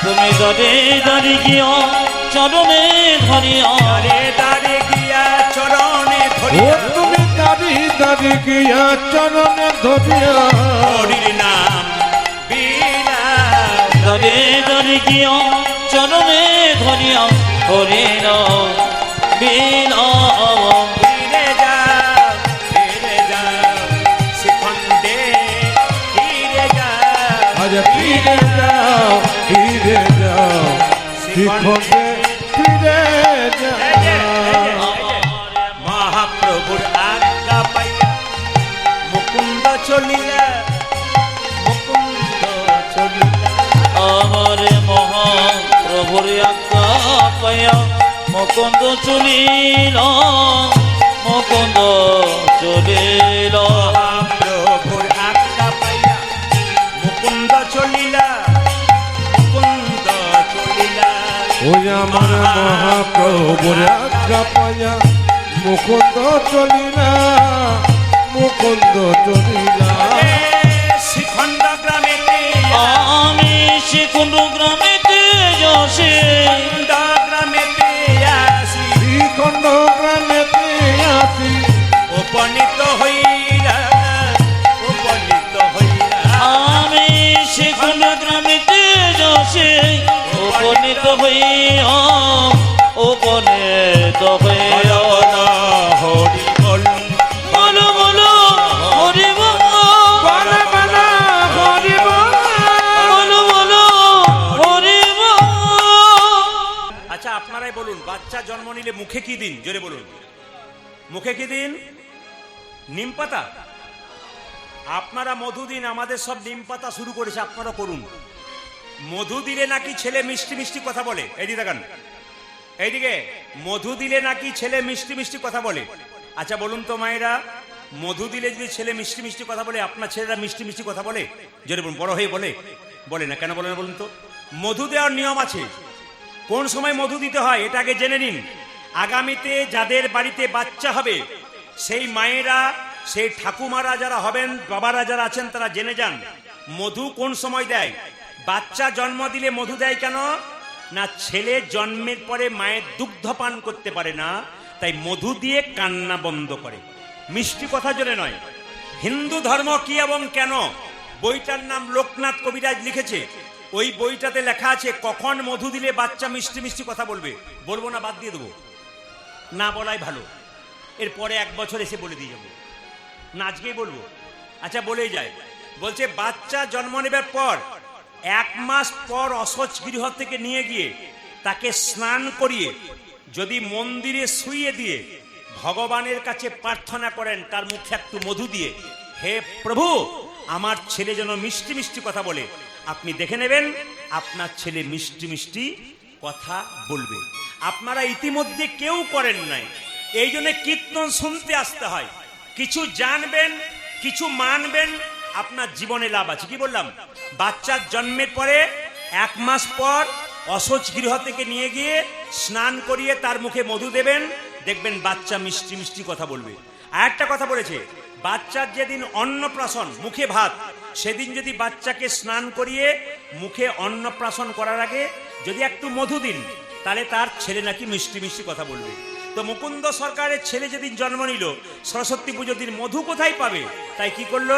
Speaker 2: তুমি দরে দরে গিয়ে চরণে ধরিয়া,
Speaker 1: দাঁড়ে দাঁড়ে গিয়া চরণে
Speaker 3: ও
Speaker 1: ধরিয়া,
Speaker 3: তুমি দাবি দাবি গিয়া চরণে ধরিয়া,
Speaker 1: হরির নাম বিনা,
Speaker 2: দরে দরে গিয়ে চরণে ধরিয়া, হরে রাম বিন
Speaker 1: ফিরে যাও, ফিরে যাও, শ্রীখণ্ডে ফিরে যাও।
Speaker 3: আজ ফিরে যাও, ফিরে যাও, শিখতে ফিরে যাও।
Speaker 1: মহাপ্রভুর আজ্ঞা পাইয়া মুকুন্দ চলিয়া, মুকুন্দ চলিয়া,
Speaker 2: আমার মহাপ্রভুর আজ্ঞা পাইয়া মুকুন্দ চলিল, মুকুন্দ চলিল,
Speaker 1: মহাপ্রভুর আজ্ঞা পাইয়া মুকুন্দ চলিলা, মুকুন্দ চলিলা।
Speaker 3: ওই আমার মহাপ্রভুর আজ্ঞা পাইয়া মুকুন্দ চলিলা, মুকুন্দ চলিলা।
Speaker 1: শ্রীখণ্ড গ্রামেতে,
Speaker 2: আমি শিকুণ্ড গ্রামেতে যাসি,
Speaker 1: শ্রীখণ্ড গ্রামেতে আসি,
Speaker 3: শ্রীখণ্ড গ্রামেতে আসি,
Speaker 1: উপনীত হইলা, উপনীত হইলা।
Speaker 2: আমি শিকুণ্ড গ্রামেতে যাসি, উপনীত হইয়া, উপনীত হইয়া,
Speaker 1: হরি বল,
Speaker 2: বলো বলো হরি বল,
Speaker 3: বলে বলে হরি বল।
Speaker 2: বলো বলো হরি বল।
Speaker 1: আচ্ছা আপনারাই বলুন, বাচ্চা জন্ম নিলে মুখে কি দিন? জোরে বলুন, মুখে কি দিন? নিম পাতা। আপনারা মধু দিন, আমাদের সব নিম পাতা শুরু করেছে, আপনারা করুন। মধু দিলে নাকি ছেলে মিষ্টি মিষ্টি কথা বলে। এইদিকে দেখান, এইদিকে। মধু দিলে নাকি ছেলে মিষ্টি মিষ্টি কথা বলে। আচ্ছা বলুন তো মায়েরা, মধু দিলে যদি ছেলে মিষ্টি মিষ্টি কথা বলে, আপনার ছেলেরা মিষ্টি মিষ্টি কথা বলে? জোরে বলুন, বড় হয়ে বলে? বলে না। কেন বলে না বলুন তো? মধু দেওয়ার নিয়ম আছে। কোন সময় মধু দিতে হয় এটা আগে জেনে নিন। আগামীতে যাদের বাড়িতে বাচ্চা হবে সেই মায়েরা, সেই ঠাকুমারা যারা হবেন, বাবারা যারা আছেন, তারা জেনে যান মধু কোন সময় দেয়। বাচ্চা জন্ম দিলে মধু দেয় কেন? না, ছেলে জন্মের পরে মায়ের দুগ্ধ পান করতে পারে না, তাই মধু দিয়ে কান্না বন্ধ করে। মিষ্টি কথা জোরে নয়। হিন্দু ধর্ম কি এবং কেন বইটার নাম লোকনাথ কবিরাজ লিখেছে। ওই বইটাতে লেখা আছে কখন মধু দিলে বাচ্চা মিষ্টি মিষ্টি কথা বলবে। বলবো না, বাদ দিয়ে দেবো, না বলাই ভালো। এরপরে 1 বছর এসে বলে দিয়ে যাবো, না আজকেই বলবো। আচ্ছা বলেই যায়। বলছে বাচ্চা জন্ম নেবার পর 1 মাস পর অসচ গৃহ থেকে নিয়ে গিয়ে তাকে স্নান করিয়ে যদি মন্দিরে শুইয়ে দিয়ে ভগবানের কাছে প্রার্থনা করেন তার মুখে একটু মধু দিয়ে, হে প্রভু আমার ছেলে যেন মিষ্টি মিষ্টি কথা বলে, আপনি দেখে নেবেন আপনার ছেলে মিষ্টি মিষ্টি কথা বলবে। আপনারা ইতিমধ্যে কেউ করেন নাই, এই জন্য কীর্তন শুনতে আসতে হয়। কিছু জানবেন, কিছু মানবেন, আপনার জীবনে লাভ আছে। কি বললাম? বাচ্চার জন্মের পরে 1 মাস পর অশৌচ গৃহ থেকে নিয়ে গিয়ে স্নান করিয়ে তার মুখে মধু দেবেন, দেখবেন বাচ্চা মিষ্টি মিষ্টি কথা বলবে। আর একটা কথা বলেছে, বাচ্চার যেদিন অন্নপ্রাশন, মুখে ভাত, সেদিন যদি বাচ্চাকে স্নান করিয়ে মুখে অন্নপ্রাশন করার আগে যদি একটু মধু দিন, তাহলে তার ছেলে নাকি মিষ্টি মিষ্টি কথা বলবে। তো মুকুন্দ সরকারের ছেলে যেদিন জন্ম নিল, সরস্বতী পুজো দিন মধু কোথায় পাবে? তাই কি করলো?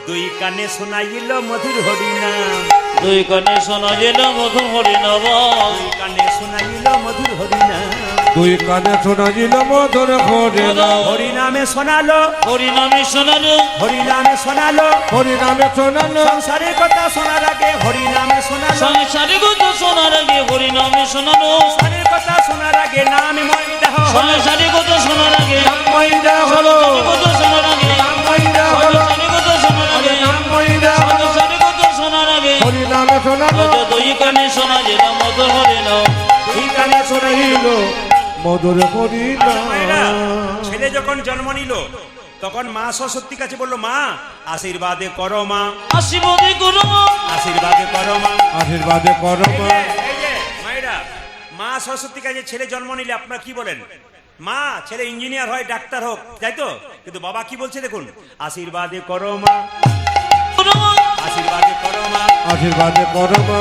Speaker 1: 2 কানে শোনাইল মধুর হরিনাম,
Speaker 2: 2 কানে শোনাইল মধুর হরিনাম,
Speaker 1: 2 কানে শোনাইল মধুর হরিনাম,
Speaker 3: 2 কানে শোনাইল মধুর হরিনাম,
Speaker 1: হরিনামে শোনালো,
Speaker 2: হরিনামে শোনালো,
Speaker 1: হরিনামে শোনালো,
Speaker 3: হরিনামে শোনালো,
Speaker 1: সংসারের কথা শোনার আগে হরিনামে শোনালো,
Speaker 2: সংসারের কথা শোনার আগে হরিনামে শোনালো,
Speaker 1: সংসারের কথা শোনার আগে নামে ময়দাহ,
Speaker 2: সংসারের কথা শোনার আগে,
Speaker 3: নাম ময়দা হলো,
Speaker 2: কথা শোনার আগে,
Speaker 3: নাম ময়দা হলো,
Speaker 2: সংসারের কথা শোনার আগে,
Speaker 3: নাম ময়দা হলো,
Speaker 2: সংসারের কথা শোনার আগে,
Speaker 3: হরিনামে শোনালো,
Speaker 2: 2 কানে শোনাইল মধুর হরিনাম,
Speaker 3: 2 কানে শোনাইল মধুর
Speaker 1: মায়েরা,
Speaker 3: হরিনাম।
Speaker 1: ছেলে যখন জন্ম নিল তখন মা সরস্বতীর কাছে বললো, মা আশীর্বাদে করো, মা
Speaker 2: আশীর্বাদে করো,
Speaker 1: আশীর্বাদে করো, মা।
Speaker 3: আশীর্বাদে করো মা।
Speaker 1: এই যে মায়েরা, মা সরস্বতীর কাছে ছেলে জন্ম নিলে আপনারা কি বলেন? মা ছেলে ইঞ্জিনিয়ার হয়, ডাক্তার হোক, তাই তো? কিন্তু বাবা কি বলছে দেখুন, আশীর্বাদে করো, মা আশীর্বাদে করো, মা।
Speaker 3: আশীর্বাদে করো মা।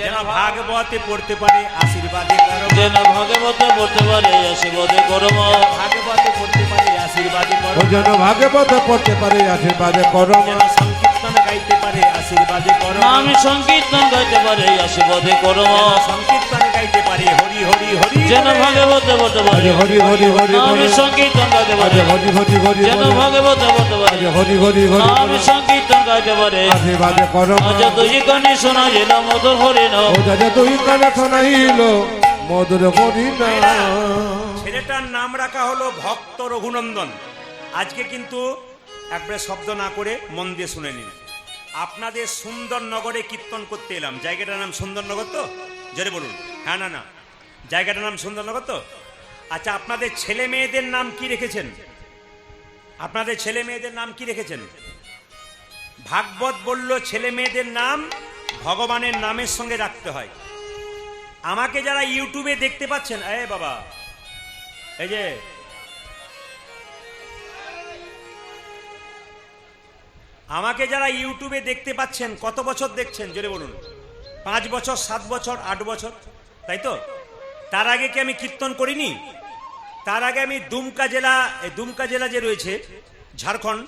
Speaker 1: যেন ভাগবতে পড়তে পারে, আশীর্বাদে করো, মা।
Speaker 2: যেন ভাগবতে পড়তে পারে, আশীর্বাদে করো, মা
Speaker 1: ভাগবতে পড়তে পারে, আশীর্বাদে করো,
Speaker 3: ও যেন ভাগবত পড়তে পারে, আশীর্বাদে করো মা।
Speaker 1: যেন সংকীর্তন গাইতে পারে, আশীর্বাদে করো, মা।
Speaker 2: আমি সংকীর্তন গাইতে পারে, আশীর্বাদে করো, মা
Speaker 1: সংকীর্তন গাইতে পারে, হরি হরি হরি
Speaker 2: যেন ভাগবতে পড়তে পারে,
Speaker 3: হরি হরি হরি
Speaker 2: আমি
Speaker 3: হরি
Speaker 2: সংকীর্তন গাইতে পারে,
Speaker 3: হরি হরি হরি
Speaker 2: যেন ভাগবতে পড়তে পারে,
Speaker 3: হরি হরি হরি
Speaker 2: আমি সংকীর্তন গাইতে পারে,
Speaker 3: আশীর্বাদে করো মা।
Speaker 2: আজ 2 কানে শোনাইল মধুর হরিনাম,
Speaker 3: ও যাতে 2 কানে শোনাইল মধুর হরিনাম।
Speaker 1: ছেলেটার নাম রাখা হলো ভক্ত রঘুনন্দন। আজকে কিন্তু একবারে শব্দ না করে মন দিয়ে শুনে নিন। আপনাদের সুন্দরনগরে কীর্তন করতে এলাম। জায়গাটার নাম সুন্দরনগর তো? জোরে বলুন। হ্যাঁ না না, জায়গাটার নাম সুন্দরনগর তো? আচ্ছা, আপনাদের ছেলে মেয়েদের নাম কি রেখেছেন? আপনাদের ছেলে মেয়েদের নাম কি রেখেছেন? ভাগবত বলল ছেলে মেয়েদের নাম ভগবানের নামের সঙ্গে রাখতে হয়। আমাকে যারা ইউটিউবে দেখতে পাচ্ছেন, এ বাবা, এই যে আমাকে যারা ইউটিউবে দেখতে পাচ্ছেন, কত বছর দেখছেন জোরে বলুন? 5 বছর, 7 বছর, 8 বছর, তাই তো? তার আগে কি আমি কীর্তন করিনি? তার আগে আমি দুমকা জেলা যে রয়েছে ঝাড়খণ্ড,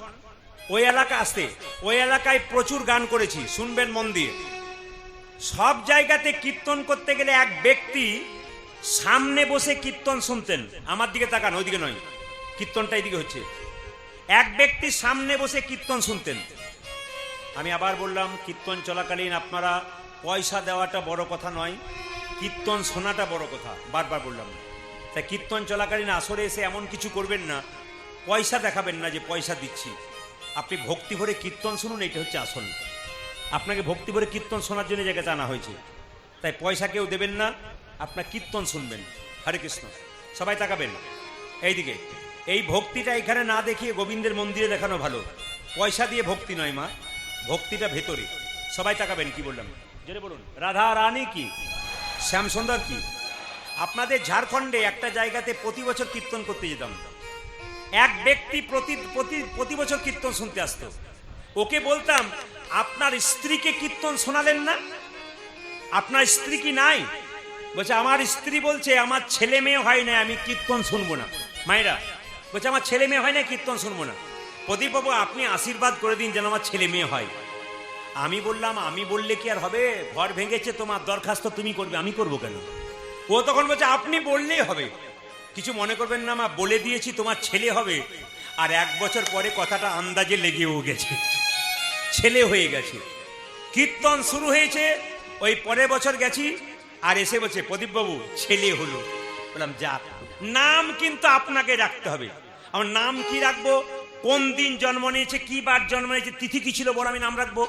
Speaker 1: ওই এলাকা আসতে, ওই এলাকায় প্রচুর গান করেছি, শুনবেন মন দিয়ে। সব জায়গাতে কীর্তন করতে গেলে এক ব্যক্তি সামনে বসে কীর্তন শুনতেন। আমার দিকে তাকান, ওইদিকে নয়, কীর্তনটা এইদিকে হচ্ছে। এক ব্যক্তি সামনে বসে কীর্তন শুনতেন। আমি আবার বললাম, কীর্তন চলাকালীন আপনারা পয়সা দেওয়াটা বড় কথা নয়, কীর্তন শোনাটা বড় কথা। বারবার বললাম। তাই কীর্তন চলাকালীন আসরে এসে এমন কিছু করবেন না, পয়সা দেখাবেন না যে পয়সা দিচ্ছি। আপনি ভক্তি ভরে কীর্তন শুনুন, এটা হচ্ছে আসল। আপনাকে ভক্তি ভরে কীর্তন শোনার জন্য জায়গাতে আনা হয়েছে। তাই পয়সা কেউ দেবেন না, আপনার কীর্তন শুনবেন। হরে কৃষ্ণ। সবাই তাকাবেন এইদিকে। এই ভক্তিটা এখানে না দেখিয়ে গোবিন্দের মন্দিরে দেখানো ভালো। পয়সা দিয়ে ভক্তি নয় মা, ভক্তিটা ভেতরে। সবাই তাকাবেন, কি বললাম জোরে বলুন। রাধা রানী কি, শ্যামসুন্দর কি। আপনাদের ঝাড়খণ্ডে একটা জায়গাতে প্রতি বছর কীর্তন করতে যেতাম। এক ব্যক্তি প্রতি বছর কীর্তন শুনতে আসতো। ওকে বলতাম, আপনার স্ত্রীকে কীর্তন শোনালেন না? আপনার স্ত্রী কি নাই? বলছে, আমার স্ত্রী বলছে আমার ছেলে মেয়ে হয় না, আমি কীর্তন শুনবো না। মায়েরা বলছে, আমার ছেলে মেয়ে হয় না, কীর্তন শুনবো না। প্রদীপ বাবু, আপনি আশীর্বাদ করে দিন যেন আমার ছেলে মেয়ে হয়। আমি বললাম, আমি বললে কি আর হবে? ঘর ভেঙেছে, তোমার দরখাস্ত তুমি করবে, আমি করবো কেন? ও তখন বলছে, আপনি বললেই হবে। কিছু মনে করবেন না মা, বলে দিয়েছি তোমার ছেলে হবে। আর 1 বছর পরে কথাটা আন্দাজে লেগেও গেছে, ছেলে হয়ে গেছে। কীর্তন শুরু হয়েছে, ওই পরের বছর গেছি, আর এসে বলছে, প্রদীপ বাবু ছেলে হলো। বললাম, যাক, নাম কিন্তু আপনাকে রাখতে হবে। আমার নাম কি রাখবো? কোন দিন জন্ম নিয়েছে, কি বার জন্ম নিয়েছে, তিথি কি ছিল বল, আমি নাম রাখবো।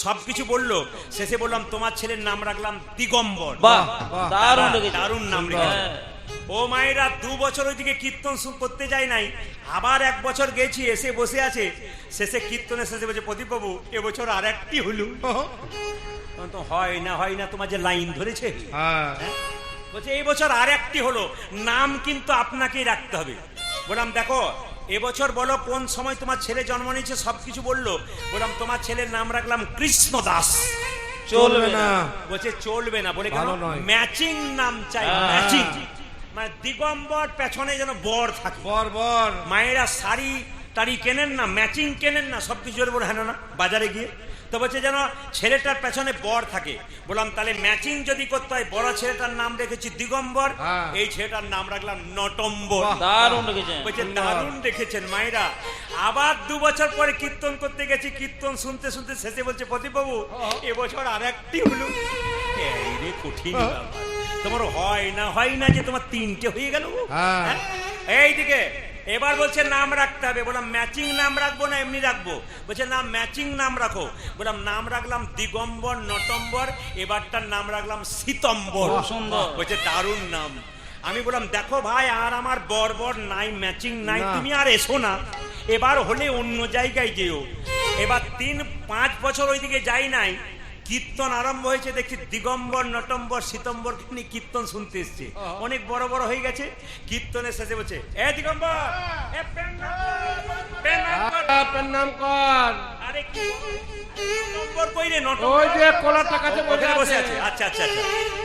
Speaker 1: সবকিছু বললো, শেষে বললাম তোমার ছেলের নাম রাখলাম দিগম্বর।
Speaker 2: বাহ
Speaker 3: বাহ,
Speaker 2: দারুণ লেগেছে।
Speaker 1: দারুণ নাম
Speaker 3: সুন্দর।
Speaker 1: রেখেছে।
Speaker 2: হ্যাঁ।
Speaker 1: ও মায়েরা 2 বছর ওইদিকে কীর্তন করতে যাই নাই, আবার 1 বছর গেছি, এসে বসে আছে, শেষে কীর্তনের শেষে বলছে প্রদীপ বাবু এবছর আর একটি হলো। তখন তো হয় না তোমার যে লাইন ধরেছে,
Speaker 3: হ্যাঁ
Speaker 1: হ্যাঁ? বলছে এই বছর আর একটি হলো, নাম কিন্তু আপনাকেই রাখতে হবে। বললাম দেখো এবছর বলো কোন সময় তোমার ছেলে জন্ম নিয়েছে, সবকিছু বললো। বললাম তোমার ছেলের নাম রাখলাম কৃষ্ণ দাস।
Speaker 2: চলবে না।
Speaker 1: বলছে চলবে না, বলে কেন?
Speaker 3: ভালো নয়।
Speaker 1: ম্যাচিং নাম চাই,
Speaker 2: হ্যাঁ।
Speaker 1: ম্যাচিং। মানে দিগম্বর পেছনে যেন বর থাকে।
Speaker 3: বর বর
Speaker 1: মায়েরা শাড়ি টাড়ি কেনেন না, ম্যাচিং কেনেন না, সব কিছু বলে হ্যাঁ না বাজারে গিয়ে, তো বলছে যেন ছেলেটার পেছনে বর থাকে। বললাম তাহলে ম্যাচিং যদি করতে হয়, বড় ছেলেটার নাম রেখেছি দিগম্বর,
Speaker 3: হ্যাঁ।
Speaker 1: এই ছেলেটার নাম রাখলাম নটম্বর।
Speaker 3: বাহ।
Speaker 2: দারুণ লেগেছে।
Speaker 1: বলছে দারুণ রেখেছেন মায়েরা। আবার 2 বছর পরে কীর্তন করতে গেছি, কীর্তন শুনতে শুনতে শেষে বলছে প্রদীপ বাবু এবছর আর একটি হলো। এই রে কঠিন ব্যাপার। তোমার হয় না যে তোমার 3টে হয়ে গেল।
Speaker 3: হ্যাঁ।
Speaker 1: হ্যাঁ? এইদিকে এবার বলছে নাম রাখতে হবে। বললাম ম্যাচিং নাম রাখবো না এমনি রাখবো? বলছে না ম্যাচিং নাম রাখো। বললাম নাম রাখলাম দিগম্বর নটম্বর, এবারটার নাম রাখলাম শীতম্বর।
Speaker 2: খুব সুন্দর।
Speaker 1: বলছে দারুণ নাম। আমি বললাম দেখো ভাই আর আমার বর নাই, ম্যাচিং নাই,
Speaker 3: না।
Speaker 1: তুমি আর এসো না, এবার হলে অন্য জায়গায় যেও। এবার 3-5 বছর ওইদিকে যাই নাই, কীর্তন আরম্ভ হয়েছে, দেখছি দিগম্বর নটম্বর শীতম্বর নিয়ে কীর্তন শুনতে এসছে। অনেক বড় বড় হয়ে গেছে। কীর্তনের শেষে বলছে এ দিগম্বর এ পেন নাম কর, পেন নাম কর।
Speaker 3: আপনার নাম কর
Speaker 1: আরে কি নম্বর কই রে?
Speaker 3: ওই যে কোলাটা কাছে বসে
Speaker 1: ওখানে বসে
Speaker 3: আছে।
Speaker 1: আছে। আচ্ছা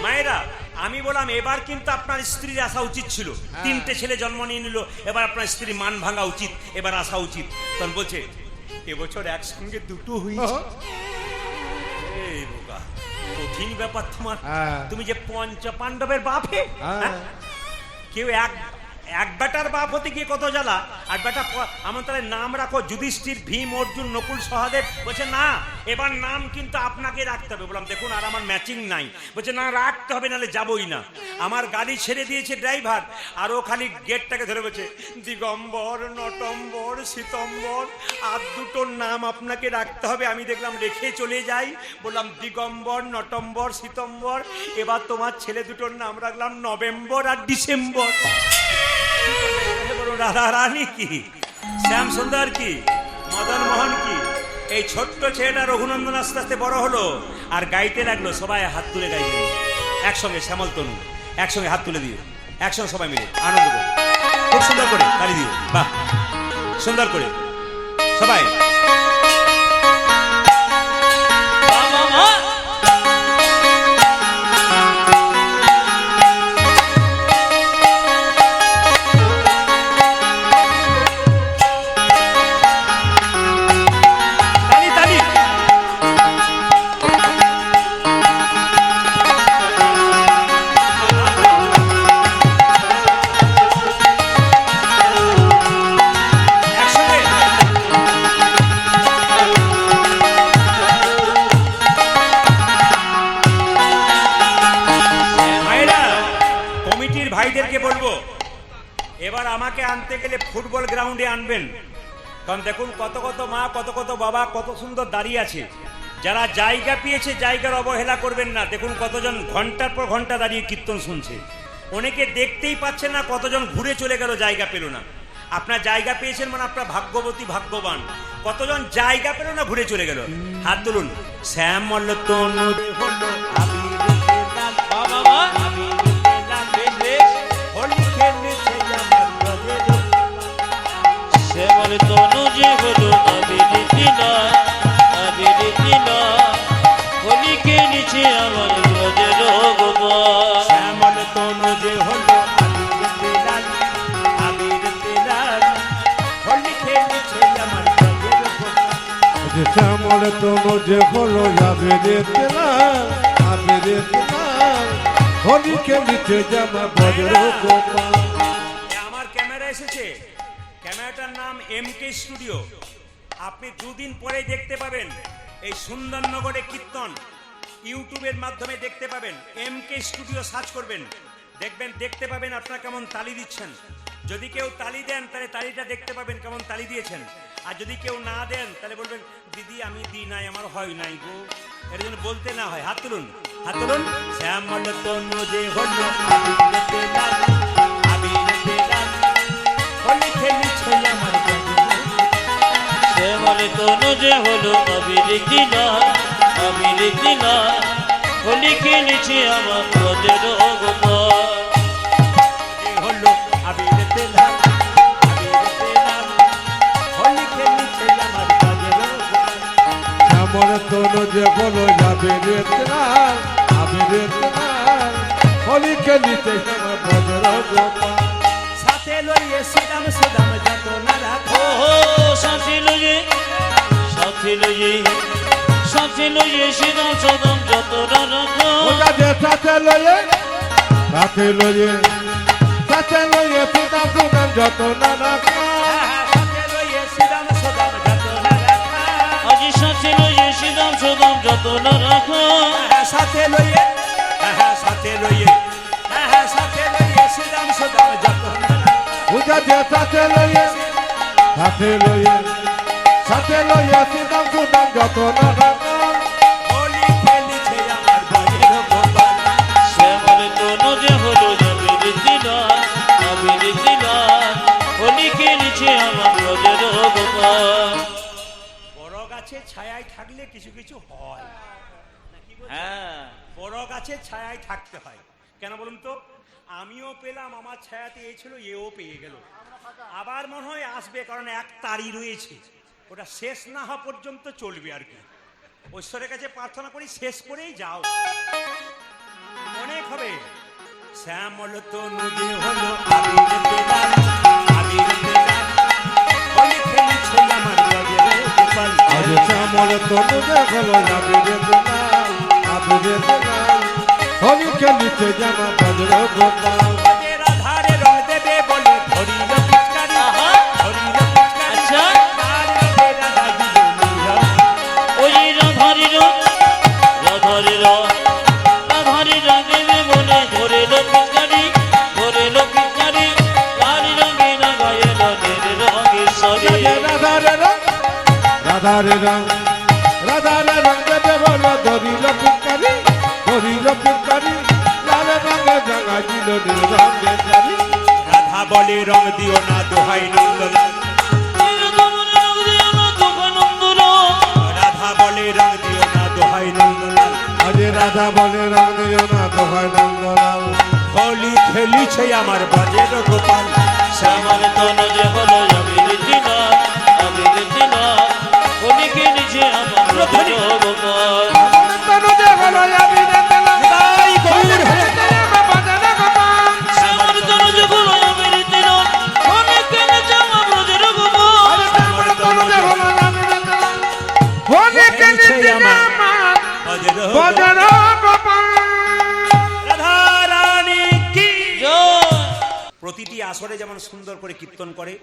Speaker 1: মায়েরা, আমি বললাম এবার কিন্তু আপনার স্ত্রীর আসা উচিত ছিল। 3টে ছেলে জন্ম নিয়ে নিল, এবার আপনার স্ত্রী মান ভাঙা উচিত, এবার আসা উচিত। তখন বলছে এবছর একসঙ্গে 2টো হয়েছে। এই বোকা, কঠিন ব্যাপার তোমার।
Speaker 3: হ্যাঁ।
Speaker 1: তুমি যে পাণ্ডবের বাপ হে,
Speaker 3: হ্যাঁ।
Speaker 1: হ্যাঁ? কেউ এক বেটার বাপ হতে গিয়ে কত জ্বালা, আর বেটা আমার তাহলে নাম রাখো যুধিষ্ঠির, ভীম, অর্জুন, নকুল, সহদেব। বলছে না এবার নাম কিন্তু আপনাকে রাখতে হবে। বললাম দেখুন আর আমার ম্যাচিং নাই। বলছে না রাখতে হবে, নাহলে যাবই না। আমার গাড়ি ছেড়ে দিয়েছে ড্রাইভার, আর ও খালি গেটটাকে ধরে বলছে দিগম্বর নটম্বর শীতম্বর, আর 2টোর নাম আপনাকে রাখতে হবে। আমি দেখলাম রেখে চলে যাই। বললাম দিগম্বর নটম্বর শীতম্বর, এবার তোমার ছেলে 2টোর নাম রাখলাম নভেম্বর আর ডিসেম্বর। রাধা রানী কি, শ্যাম সুন্দর কি, মদন মোহন কি, এই ছোট্ট ছেলেটা রঘুনন্দন আস্তে আস্তে বড় হলো, আর গাইতে লাগলো। সবাই হাত তুলে গাইবে একসঙ্গে, শ্যামল তনু একসঙ্গে হাত তুলে দিয়ে একসঙ্গে সবাই মিলে আনন্দ করে, খুব সুন্দর করে তালি দিয়ে, বাহ সুন্দর করে সবাই।
Speaker 2: বাহ, বাহ, বাহ।
Speaker 1: তালি তালি। একসঙ্গে। মায়েরা, কমিটির ভাইদেরকে বলবো এবার আমাকে আনতে গেলে ফুটবল গ্রাউন্ডে আনবেন। কারণ দেখুন কত কত মা, কত কত বাবা কত সুন্দর দাঁড়িয়ে আছে। যারা জায়গা পেয়েছে জায়গার অবহেলা করবেন না। দেখুন কতজন ঘন্টার পর ঘন্টা দাঁড়িয়ে কীর্তন শুনছে। অনেকে দেখতেই পাচ্ছে না, কতজন ঘুরে চলে গেল, জায়গা পেল না। আপনার জায়গা পেয়েছেন মানে আপনার ভাগ্যবতী, ভাগ্যবান। কতজন জায়গা পেল না, ঘুরে চলে গেল। হাত তুলুন। শ্যাম মল্ল তনু হলো আবির লাল,
Speaker 2: বাহ, বাহ, বাহ।
Speaker 1: আবির লাল,
Speaker 2: বেশ, বেশ।
Speaker 1: হোলি খেলেছে আমার ব্রজের।
Speaker 2: শ্যামল তনু যে হলো আবিরিতি না, আবিরিতি না, হোলিকে নিচে আমার ব্রজের গোপাল।
Speaker 1: শ্যামল তনু যে হলো আবির লাল, আবির লাল, হোলি খেলেছে আমার ব্রজের গোপাল।
Speaker 3: যে শ্যামল তনু যে হলো আবিরে তেলাল, আবিরে তেলাল, হোলি খেলিতে জামা বজ্র গোপাল।
Speaker 1: আমার ক্যামেরা এসেছে, ক্যামেরাটার নাম MK স্টুডিও। আপনি 2 দিন পরে দেখতে পাবেন এই সুন্দরনগরে কীর্তন, ইউটিউবের মাধ্যমে দেখতে পাবেন। MK স্টুডিও সার্চ করবেন, দেখবেন, দেখতে পাবেন আপনারা কেমন তালি দিচ্ছেন। যদি কেউ তালি দেন তাহলে তালিটা দেখতে পাবেন কেমন তালি দিয়েছেন। আর যদি কেউ না দেন তাহলে বলবেন দিদি আমি দিই নাই, আমার হয় নাই গো। এর জন্য বলতে না হয়। হাত তুলুন, হাত তুলুন। শ্যামল তনু যে হলো আবিরেতে লাল, আবিরেতে লাল, হোলি খেলিছে আমার বাজে।
Speaker 2: শ্যামল তনু যে হলো আবির দিলাল, আবির দিলাল, হোলি খেলেছে আমার ব্রজের গোপাল।
Speaker 1: যে হলো আবিরেতে লাল, আবিরেতে লাল, হোলি খেলিছে আমার বাজে।
Speaker 3: শ্যামল তনু যে হলো আবিরেতে লাল, আবিরেতে লাল, হোলি খেলিছে আমার ব্রজের গোপাল।
Speaker 1: সাথে লইয়ে সুদাম সুদাম যত না রাখো,
Speaker 2: ও সাথে লইয়ে, সাথে লইয়ে, সাথে লইয়ে সিদাম সদম যত রাখো।
Speaker 3: ওটা যে সাথে লয়ে, সাথে লয়ে, সাথে লয়ে পিতা সুদাম যত না রাখা।
Speaker 1: সাথে লইয়ে সুদাম সুদাম যত না রাখা।
Speaker 2: আজি সাথে লইয়ে সিদাম সদম যত রাখো।
Speaker 1: সাথে লইয়ে, সাথে লইয়ে, সাথে লইয়ে সুদাম সুদাম যত না রাখা।
Speaker 3: ওটা যে সাথে লয়ে, সাথে লয়ে, সাথে লয়ে সুদাম সুদাম যত না রাখা।
Speaker 1: হোলি খেলিছে আমার বাজের গোপাল।
Speaker 2: শ্যামল তনু যে হলো আবির দিলাল, আবির দিলাল, হোলি খেলেছে আমার ব্রজের গোপাল।
Speaker 1: বড় গাছে ছায়ায় থাকলে কিছু কিছু হয়।
Speaker 2: হ্যাঁ,
Speaker 1: বড় গাছের ছায়ায় থাকতে হয়। কেন বলুন তো? আমিও পেলাম, আমার ছায়াতে এই ছিল, এও পেয়ে গেল। আবার মনে হয় আসবে, কারণ এক তারি রয়েছে, ওটা শেষ না হওয়া পর্যন্ত চলবে আর কি। ঐশ্বরের কাছে প্রার্থনা করি শেষ করেই যাও, অনেক হবে। শ্যামল তনু যে হলো আবিরেতে লাল, আবিরেতে লাল, হোলি খেলিছে আমার বাজের গোপাল।
Speaker 3: আজ শ্যামল তনু যে হলো আবিরেতে লাল, আবিরেতে লাল, হোলি খেলিছে আমার ব্রজের গোপাল।
Speaker 1: রাধারে রং দেবে বলে ধরিল পিচকারি,
Speaker 2: আহা।
Speaker 1: ধরিল পিচকারি।
Speaker 2: আচ্ছা।
Speaker 1: আর রবে রাধা দিল নীরব।
Speaker 2: ওই রাধারির, রাধারির, রাধারির দেবে বলে ধরে পিচকারি, ধরে পিচকারি, লাল রঙে লাগায় রঙের রঙের সরে।
Speaker 3: রাধারে রং, রাধারে রং, রাধারে রং দেবে বলো ধরিল পিচকারি, ধরিল পিচকারি, লাল রঙে রাঙা দিল নীল রঙের শাড়ি।
Speaker 1: রাধা বলে রং দিও না দোহাই নন্দলাল, রাধা বলে রং দিও না দোহাই নন্দলাল।
Speaker 3: আজ রাধা বলে রং দিও না দোহাই নন্দলাল।
Speaker 1: হোলি খেলিছে আমার বাজের গোপাল।
Speaker 2: শ্যামল তনু যে হলো আবির দিলাল, আবির দিলাল, হোলি খেলেছে আমার ব্রজের গোপাল।
Speaker 3: তনু যে হলো আবিরেতে লাল,
Speaker 1: তাই গৌর হয়ে
Speaker 3: আমার বাজারে গোপাল।
Speaker 2: শ্যামল তনু যে হলো আবির দিলাল, হোলি খেলেছে আমার ব্রজের গোপাল।
Speaker 3: আরে শ্যামল তনু যে হলো আবিরেতে লাল, হোলি খেলিছে আমার
Speaker 1: বাজের
Speaker 3: বাজারে গোপাল।
Speaker 1: রাধা রানী কি।
Speaker 2: জয়।
Speaker 1: প্রতিটি আসরে যেমন সুন্দর করে কীর্তন করে,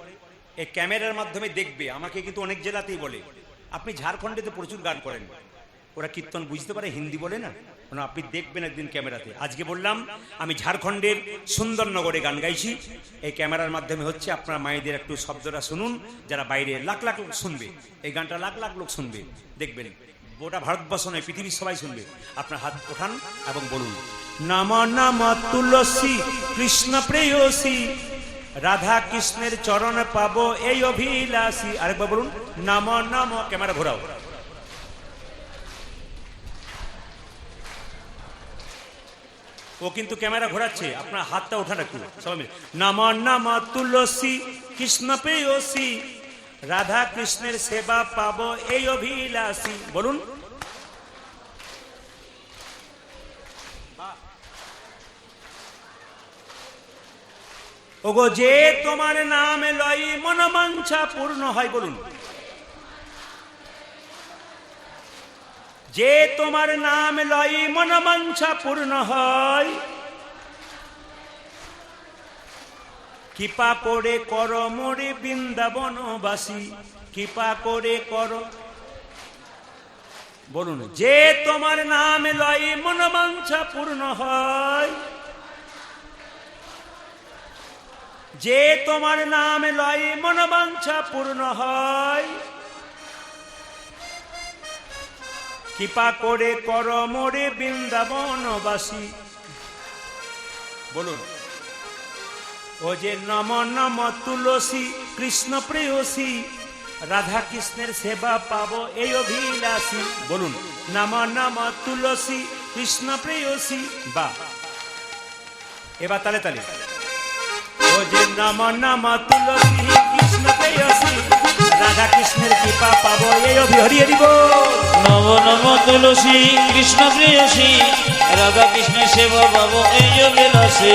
Speaker 1: এই ক্যামেরার মাধ্যমে দেখবে। আমাকে কিন্তু অনেক জেলাতেই বলে, আপনি ঝাড়খণ্ডে তো প্রচুর গান করেন, ওরা কীর্তন বুঝতে পারে, হিন্দি বলে না, মানে আপনি দেখবেন একদিন ক্যামেরাতে। আজকে বললাম আমি ঝাড়খণ্ডের সুন্দরনগরে গান গাইছি, এই ক্যামেরার মাধ্যমে হচ্ছে। আপনারা মায়েদের একটু শব্দটা শুনুন, যারা বাইরে লাখ লাখ লোক শুনবে, এই গানটা লাখ লাখ লোক শুনবে, দেখবেন গোটা ভারতবর্ষ নয়, পৃথিবীর সবাই শুনবে। আপনার হাত ওঠান এবং বলুন, নাম নাম তুলসী কৃষ্ণ প্রেয়সী, রাধা কৃষ্ণের চরণ পাবো এই অভিলাষী। আরেকবার বলুন, নাম নাম। ক্যামেরা ঘোরাও। ও কিন্তু ক্যামেরা ঘোরাচ্ছে, আপনার হাতটা ওঠান একটু সবাই মিলে। নাম নাম তুলসী কৃষ্ণ প্রেয়সী, রাধা কৃষ্ণের সেবা পাবো এই অভিলাষী। বলুন। ওগো যে তোমার নাম লই মনোবাঞ্ছা পূর্ণ হয়। বলুন। যে তোমার নাম লই মনোবাঞ্ছা পূর্ণ হয়, কৃপা করে কর মোরে বৃন্দাবনবাসী, কৃপা করে কর। বলুন, যে তোমার নাম লই মনোবাঞ্ছা পূর্ণ হয়, যে তোমার নাম লয় মনোবাঞ্ছা পূর্ণ হয়, কৃপা করে কর মোরে বৃন্দাবনবাসী। বলুন, ও যে নম নম তুলসী কৃষ্ণ প্রেয়সী, রাধা কৃষ্ণের সেবা পাবো এই অভিলাষী। বলুন, নম নম তুলসী কৃষ্ণ প্রেয়সী। বা এবার তালে তালে, ও যে নম নম তুলসী কৃষ্ণ প্রেয়সী, রাধা কৃষ্ণের কৃপা পাবো এই হরি হরি বল।
Speaker 2: নব নব তুলসী কৃষ্ণ প্রেয়সী, রাধা কৃষ্ণের সেবা পাবো এই বিলাসে।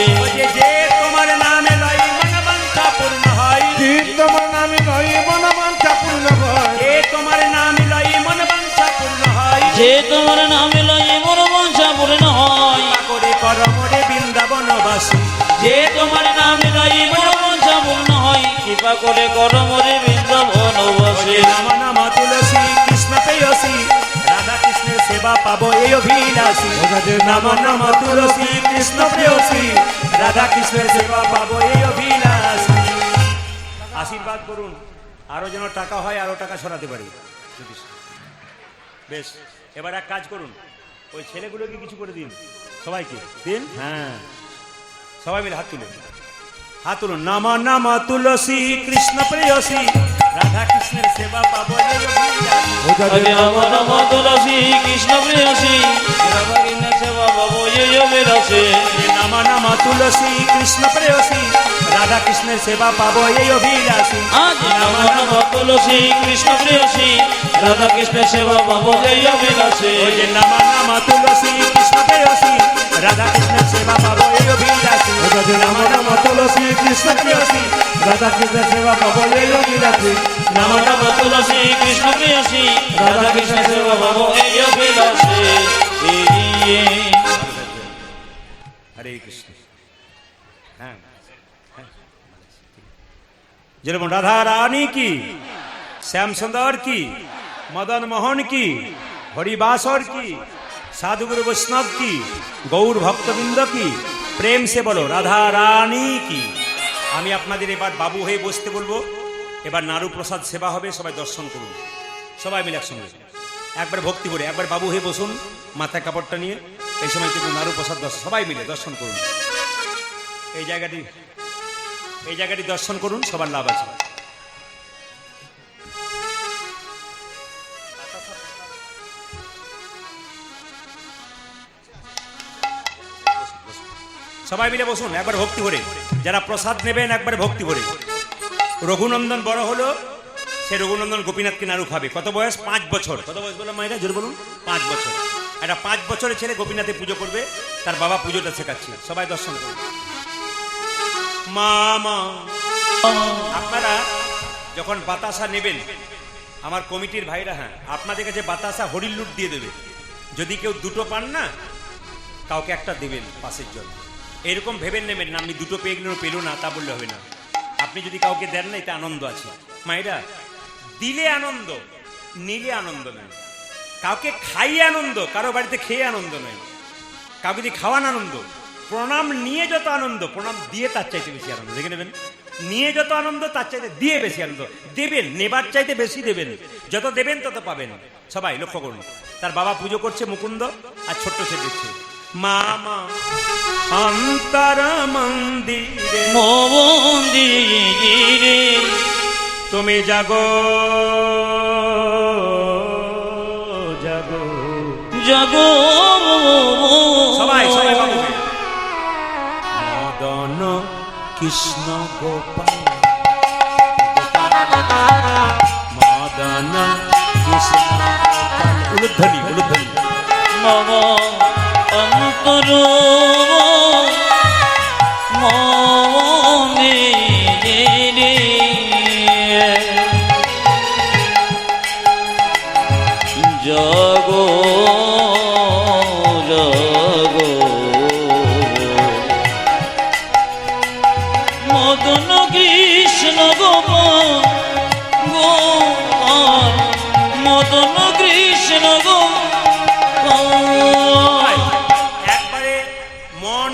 Speaker 1: যে তোমার নামে লয় মনোবাঞ্ছা পূর্ণ হয়,
Speaker 3: যে তোমার নামে লয় মনোবাঞ্ছা পূর্ণ হয়,
Speaker 1: যে তোমার নামে লয় মনোবাঞ্ছা পূর্ণ হয়,
Speaker 2: যে তোমার নামে লয় মনোবাঞ্ছা পূর্ণ হয়,
Speaker 1: কৃপা করে কর মোরে বৃন্দাবনবাসী।
Speaker 2: যে তোমার নামে লয় মনোবাঞ্ছা পূর্ণ হয়, কৃপা করে কর মোরে বৃন্দাবনবাসী।
Speaker 1: নম নম তুলসী কৃষ্ণ প্রেয়সী, রাধা কৃষ্ণের সেবা পাবো এই অভিলাষী। নম নম তুলসী কৃষ্ণ প্রেয়সী, রাধা কৃষ্ণের সেবা পাবো এই অভিলাষী। আশীর্বাদ করুন, আরো যেন টাকা হয়, আরো টাকা সরাতে পারি। বেশ, এবার এক কাজ করুন, ওই ছেলেগুলোকে কিছু করে দিন, সবাইকে দিন। হ্যাঁ, সবাই মিলে হাত তুলুন, হাত তুলুন। নম নম তুলসী কৃষ্ণ প্রেয়সী, রাধা কৃষ্ণের সেবা পাবো এই অভিলাষী।
Speaker 2: হরে নম নম তুলসী কৃষ্ণ প্রেয়সী, রাধা কৃষ্ণের সেবা পাবো এই বিলাসে।
Speaker 1: নম নম তুলসী কৃষ্ণ প্রেয়সী, রাধা কৃষ্ণের সেবা পাবো এই অভিলাষী।
Speaker 2: আজ নম নম তুলসী কৃষ্ণ প্রেয়সী, রাধা কৃষ্ণের সেবা পাবো এই বিলাসে।
Speaker 1: নম নম তুলসী কৃষ্ণ প্রেয়সী, রাধা কৃষ্ণের সেবা পাবো এই অভিলাষী।
Speaker 3: নম নম তুলসী কৃষ্ণ প্রেয়সী, রাধা কৃষ্ণের সেবা পাবো এই অভিলাষী।
Speaker 2: নম নম তুলসী কৃষ্ণ প্রেয়সী, রাধা কৃষ্ণের সেবা পাবো এই বিলাসে।
Speaker 1: হরে কৃষ্ণ। হ্যাঁ, যেরকম রাধা রানী কি, শ্যাম সুন্দর কি, মদন মোহন কি, হরিবাসর কি, সাধুগুরু বৈষ্ণব কি, গৌর ভক্তবৃন্দ কি, প্রেম সে বলো রাধা রানী কি। আমি আপনাদের এবার বাবু হয়ে বসতে বলবো, এবার নাড়ু প্রসাদ সেবা হবে, সবাই দর্শন করুন, সবাই মিলে একসঙ্গে একবার ভক্তি করে একবার বাবু হয়ে বসুন, মাথায় কাপড়টা নিয়ে। এই সময় কিন্তু নাড়ু প্রসাদ দর্শন, সবাই মিলে দর্শন করুন। এই জায়গাটি দর্শন করুন, সবার লাভ আছে। সবাই মিলে বসুন একবার ভক্তি করে, যারা প্রসাদ নেবেন একবার ভক্তি করে। রঘুনন্দন বড় হলো, সে রঘুনন্দন গোপীনাথকে নাড়ু খাবে। কত বয়স? 5 বছর। কত বয়স বললাম মায়েরা, জোর বলুন। 5 বছর। একটা 5 বছরের ছেলে গোপীনাথে পুজো করবে, তার বাবা পুজোটা শেখাচ্ছে। সবাই দর্শন করুন। মামা, আপনারা যখন বাতাসা নেবেন, আমার কমিটির ভাইরা, হ্যাঁ, আপনাদের কাছে বাতাসা হরির লুট দিয়ে দেবে। যদি কেউ দুটো পান না, কাউকে একটা দেবেন পাশের জন্য। এরকম ভেবেন নেবেন না আপনি দুটো পেয়ে গেলেন, পেলো না, তা বললে হবে না। আপনি যদি কাউকে দেন না, এতে আনন্দ আছে। মায়েরা, দিলে আনন্দ, নিলে আনন্দ নয়। কাউকে খাইয়ে আনন্দ, কারো বাড়িতে খেয়ে আনন্দ নয়। কাউকে যদি খাওয়ান আনন্দ। প্রণাম নিয়ে যত আনন্দ, প্রণাম দিয়ে তার চাইতে বেশি আনন্দ। দেখে নেবেন, নিয়ে যত আনন্দ তার চাইতে দিয়ে বেশি আনন্দ। দেবেন, নেবার চাইতে বেশি দেবেন। যত দেবেন তত পাবেন। সবাই লক্ষ্য করুন। তার বাবা পুজো করছে মুকুন্দ, আর ছোট্ট সে দিচ্ছে মামা অন্তর মন্দিরে
Speaker 2: মন্দিরে
Speaker 1: তুমি জাগো জাগো
Speaker 2: জাগো।
Speaker 1: সবাই সবাই বাবুকে মদন কৃষ্ণ গোপাল মদন কৃষ্ণ গোপাল। উলুধ্বনি উলুধ্বনি।
Speaker 2: মম অন্তর মন্দিরে জাগো জাগো। মদন কৃষ্ণ গোপাল গোপাল, মদন কৃষ্ণ গোপাল।
Speaker 1: একবারে মন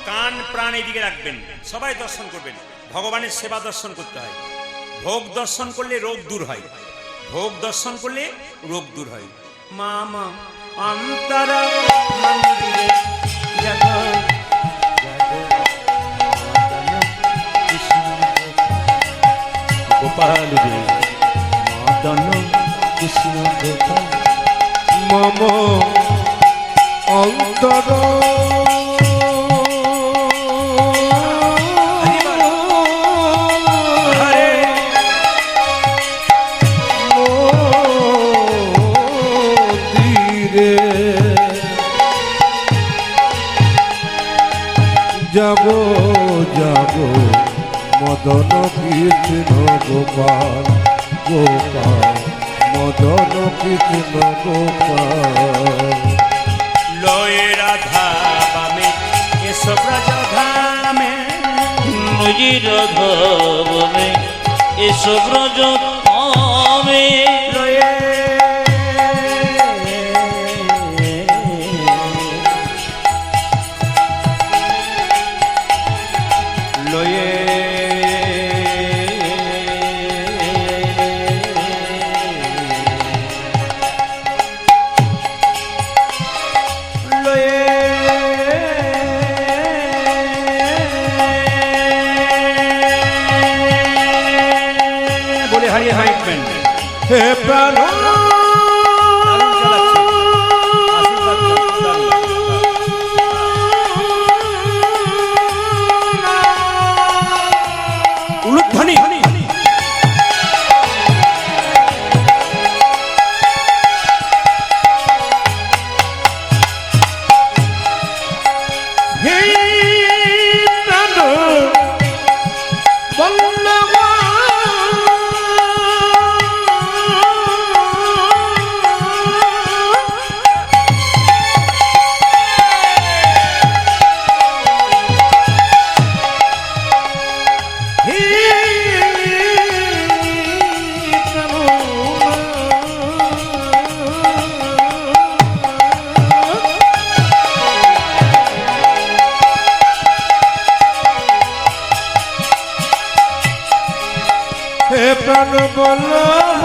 Speaker 1: কান প্রাণ এদিকে রাখবেন, সবাই দর্শন করবেন। ভগবানের সেবা দর্শন করতে হয়। ভোগ দর্শন করলে রোগ দূর হয়, ভোগ দর্শন করলে রোগ দূর হয়। মামা অন্তরা মন্দিরে জাগো জাগো গোপাল রে মদন কৃষ্ণ গোপাল
Speaker 3: মম অন্তর মন্দিরে যাব যাব মদন কৃষ্ণ গোপাল গোপাল মদন কৃষ্ণ গোপাল
Speaker 1: লয়ে রাধা বামে এসো ব্রজধামে
Speaker 2: নজির ধবনে এসো ব্রজ ধামে
Speaker 1: লয়ে লয়ে বলে হারিয়ে হাইটম্যান
Speaker 3: হে প্রাণ
Speaker 1: উলুধ্বনি
Speaker 3: হে প্রাণ বল্লভ হে প্রাণ বল্লভ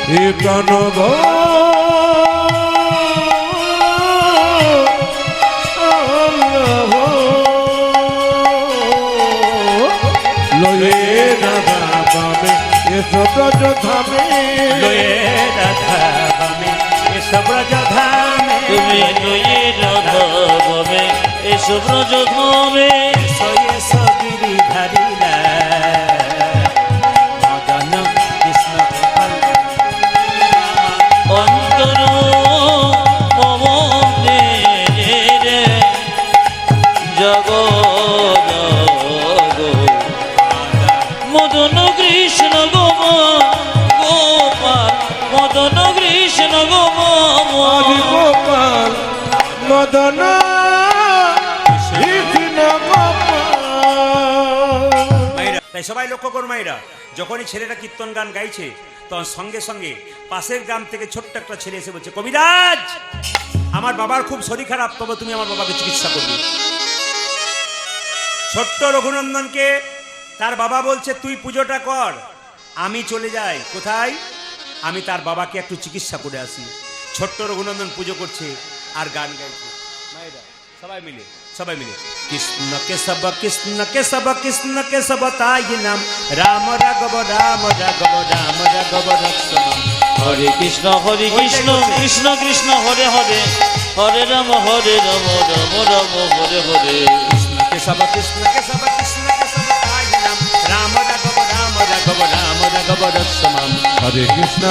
Speaker 3: হে প্রাণ লয়ে রাধা বামে এসো ব্রজ ধামে
Speaker 1: লয়ে রাধা বামে এসো ব্রজধামে
Speaker 2: তুমি নজির ধবনে এসো ব্রজ ধামে
Speaker 1: এসো এসো গিরিধারীরা মদন কৃষ্ণ গোপাল
Speaker 2: অন্তর মমে জগ জগ মদন কৃষ্ণ গোপাল গোপাল মদন কৃষ্ণ গোপাল
Speaker 3: হরি গোপাল মদন কৃষ্ণ গোপাল
Speaker 1: মায়েরা, তাই সবাই লক্ষ্য করো মায়েরা, যখনই ছেলেটা কীর্তন গান গাইছে তখন সঙ্গে সঙ্গে পাশের গ্রাম থেকে ছোট্ট একটা ছেলে এসে বলছে, কবিরাজ আমার বাবার খুব শরীর খারাপ, তবে তুমি আমার বাবাকে চিকিৎসা করবে। ছোট্ট রঘুনন্দনকে তার বাবা বলছে, তুই পুজোটা কর, আমি চলে যাই। কোথায়? আমি তার বাবাকে একটু চিকিৎসা করে আসি। ছোট্ট রঘুনন্দন পুজো করছে আর গান গাইছে। মায়েরা সবাই মিলে কৃষ্ণ কেশব কৃষ্ণ কেশব কৃষ্ণ কেশব তাই নাম রাম রাঘব রাম রাঘব রাম রাঘব রক্ষম।
Speaker 2: হরে কৃষ্ণ কৃষ্ণ কৃষ্ণ হরে হরে হরে রাম রাম রাম হরে হরে
Speaker 1: কৃষ্ণ কেশব কৃষ্ণ কেশব কৃষ্ণ কেশব তাই নাম রাম রাঘব রাম রাঘব রাম রাঘব রক্ষম।
Speaker 3: হরে কৃষ্ণ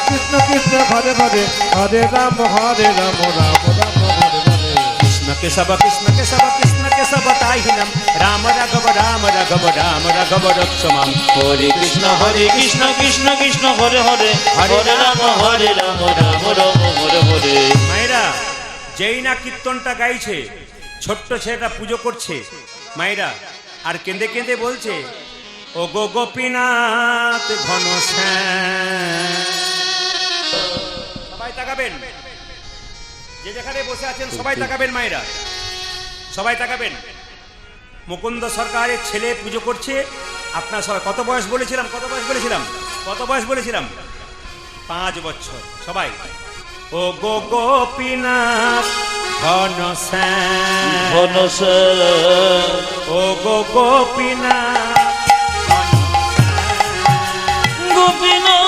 Speaker 3: কৃষ্ণ কৃষ্ণ হরে হরে হরে রাম রাম রাম হরে হরে
Speaker 1: কৃষ্ণ কেশব কৃষ্ণ কেশব কৃষ্ণ কেশব তাই নাম রাম রাঘব রাম রাঘব রাম রাঘব রক্ষম।
Speaker 2: হরে কৃষ্ণ কৃষ্ণ কৃষ্ণ হরে হরে হরে রাম রাম রাম হরে হরে।
Speaker 1: মায়েরা যেই না কীর্তনটা গাইছে, ছোট্ট ছেলেটা পুজো করছে মায়েরা, আর কেঁদে কেঁদে বলছে, ও গো গোপীনাথ ঘন শ্যাম। সবাই তাকাবেন, যে যেখানে বসে আছেন সবাই তাকাবেন, মায়েরা সবাই তাকাবেন। মুকুন্দ সরকারের ছেলে পুজো করছে। আপনার সবাই কত বয়স বলেছিলাম, কত বয়স বলেছিলাম, কত বয়স বলেছিলাম? 5 বছর। সবাই ও গো গোপীনাথ ঘন শ্যাম,
Speaker 2: ঘন শ্যাম,
Speaker 1: ও গো গোপীনাথ
Speaker 2: গোপীনাথ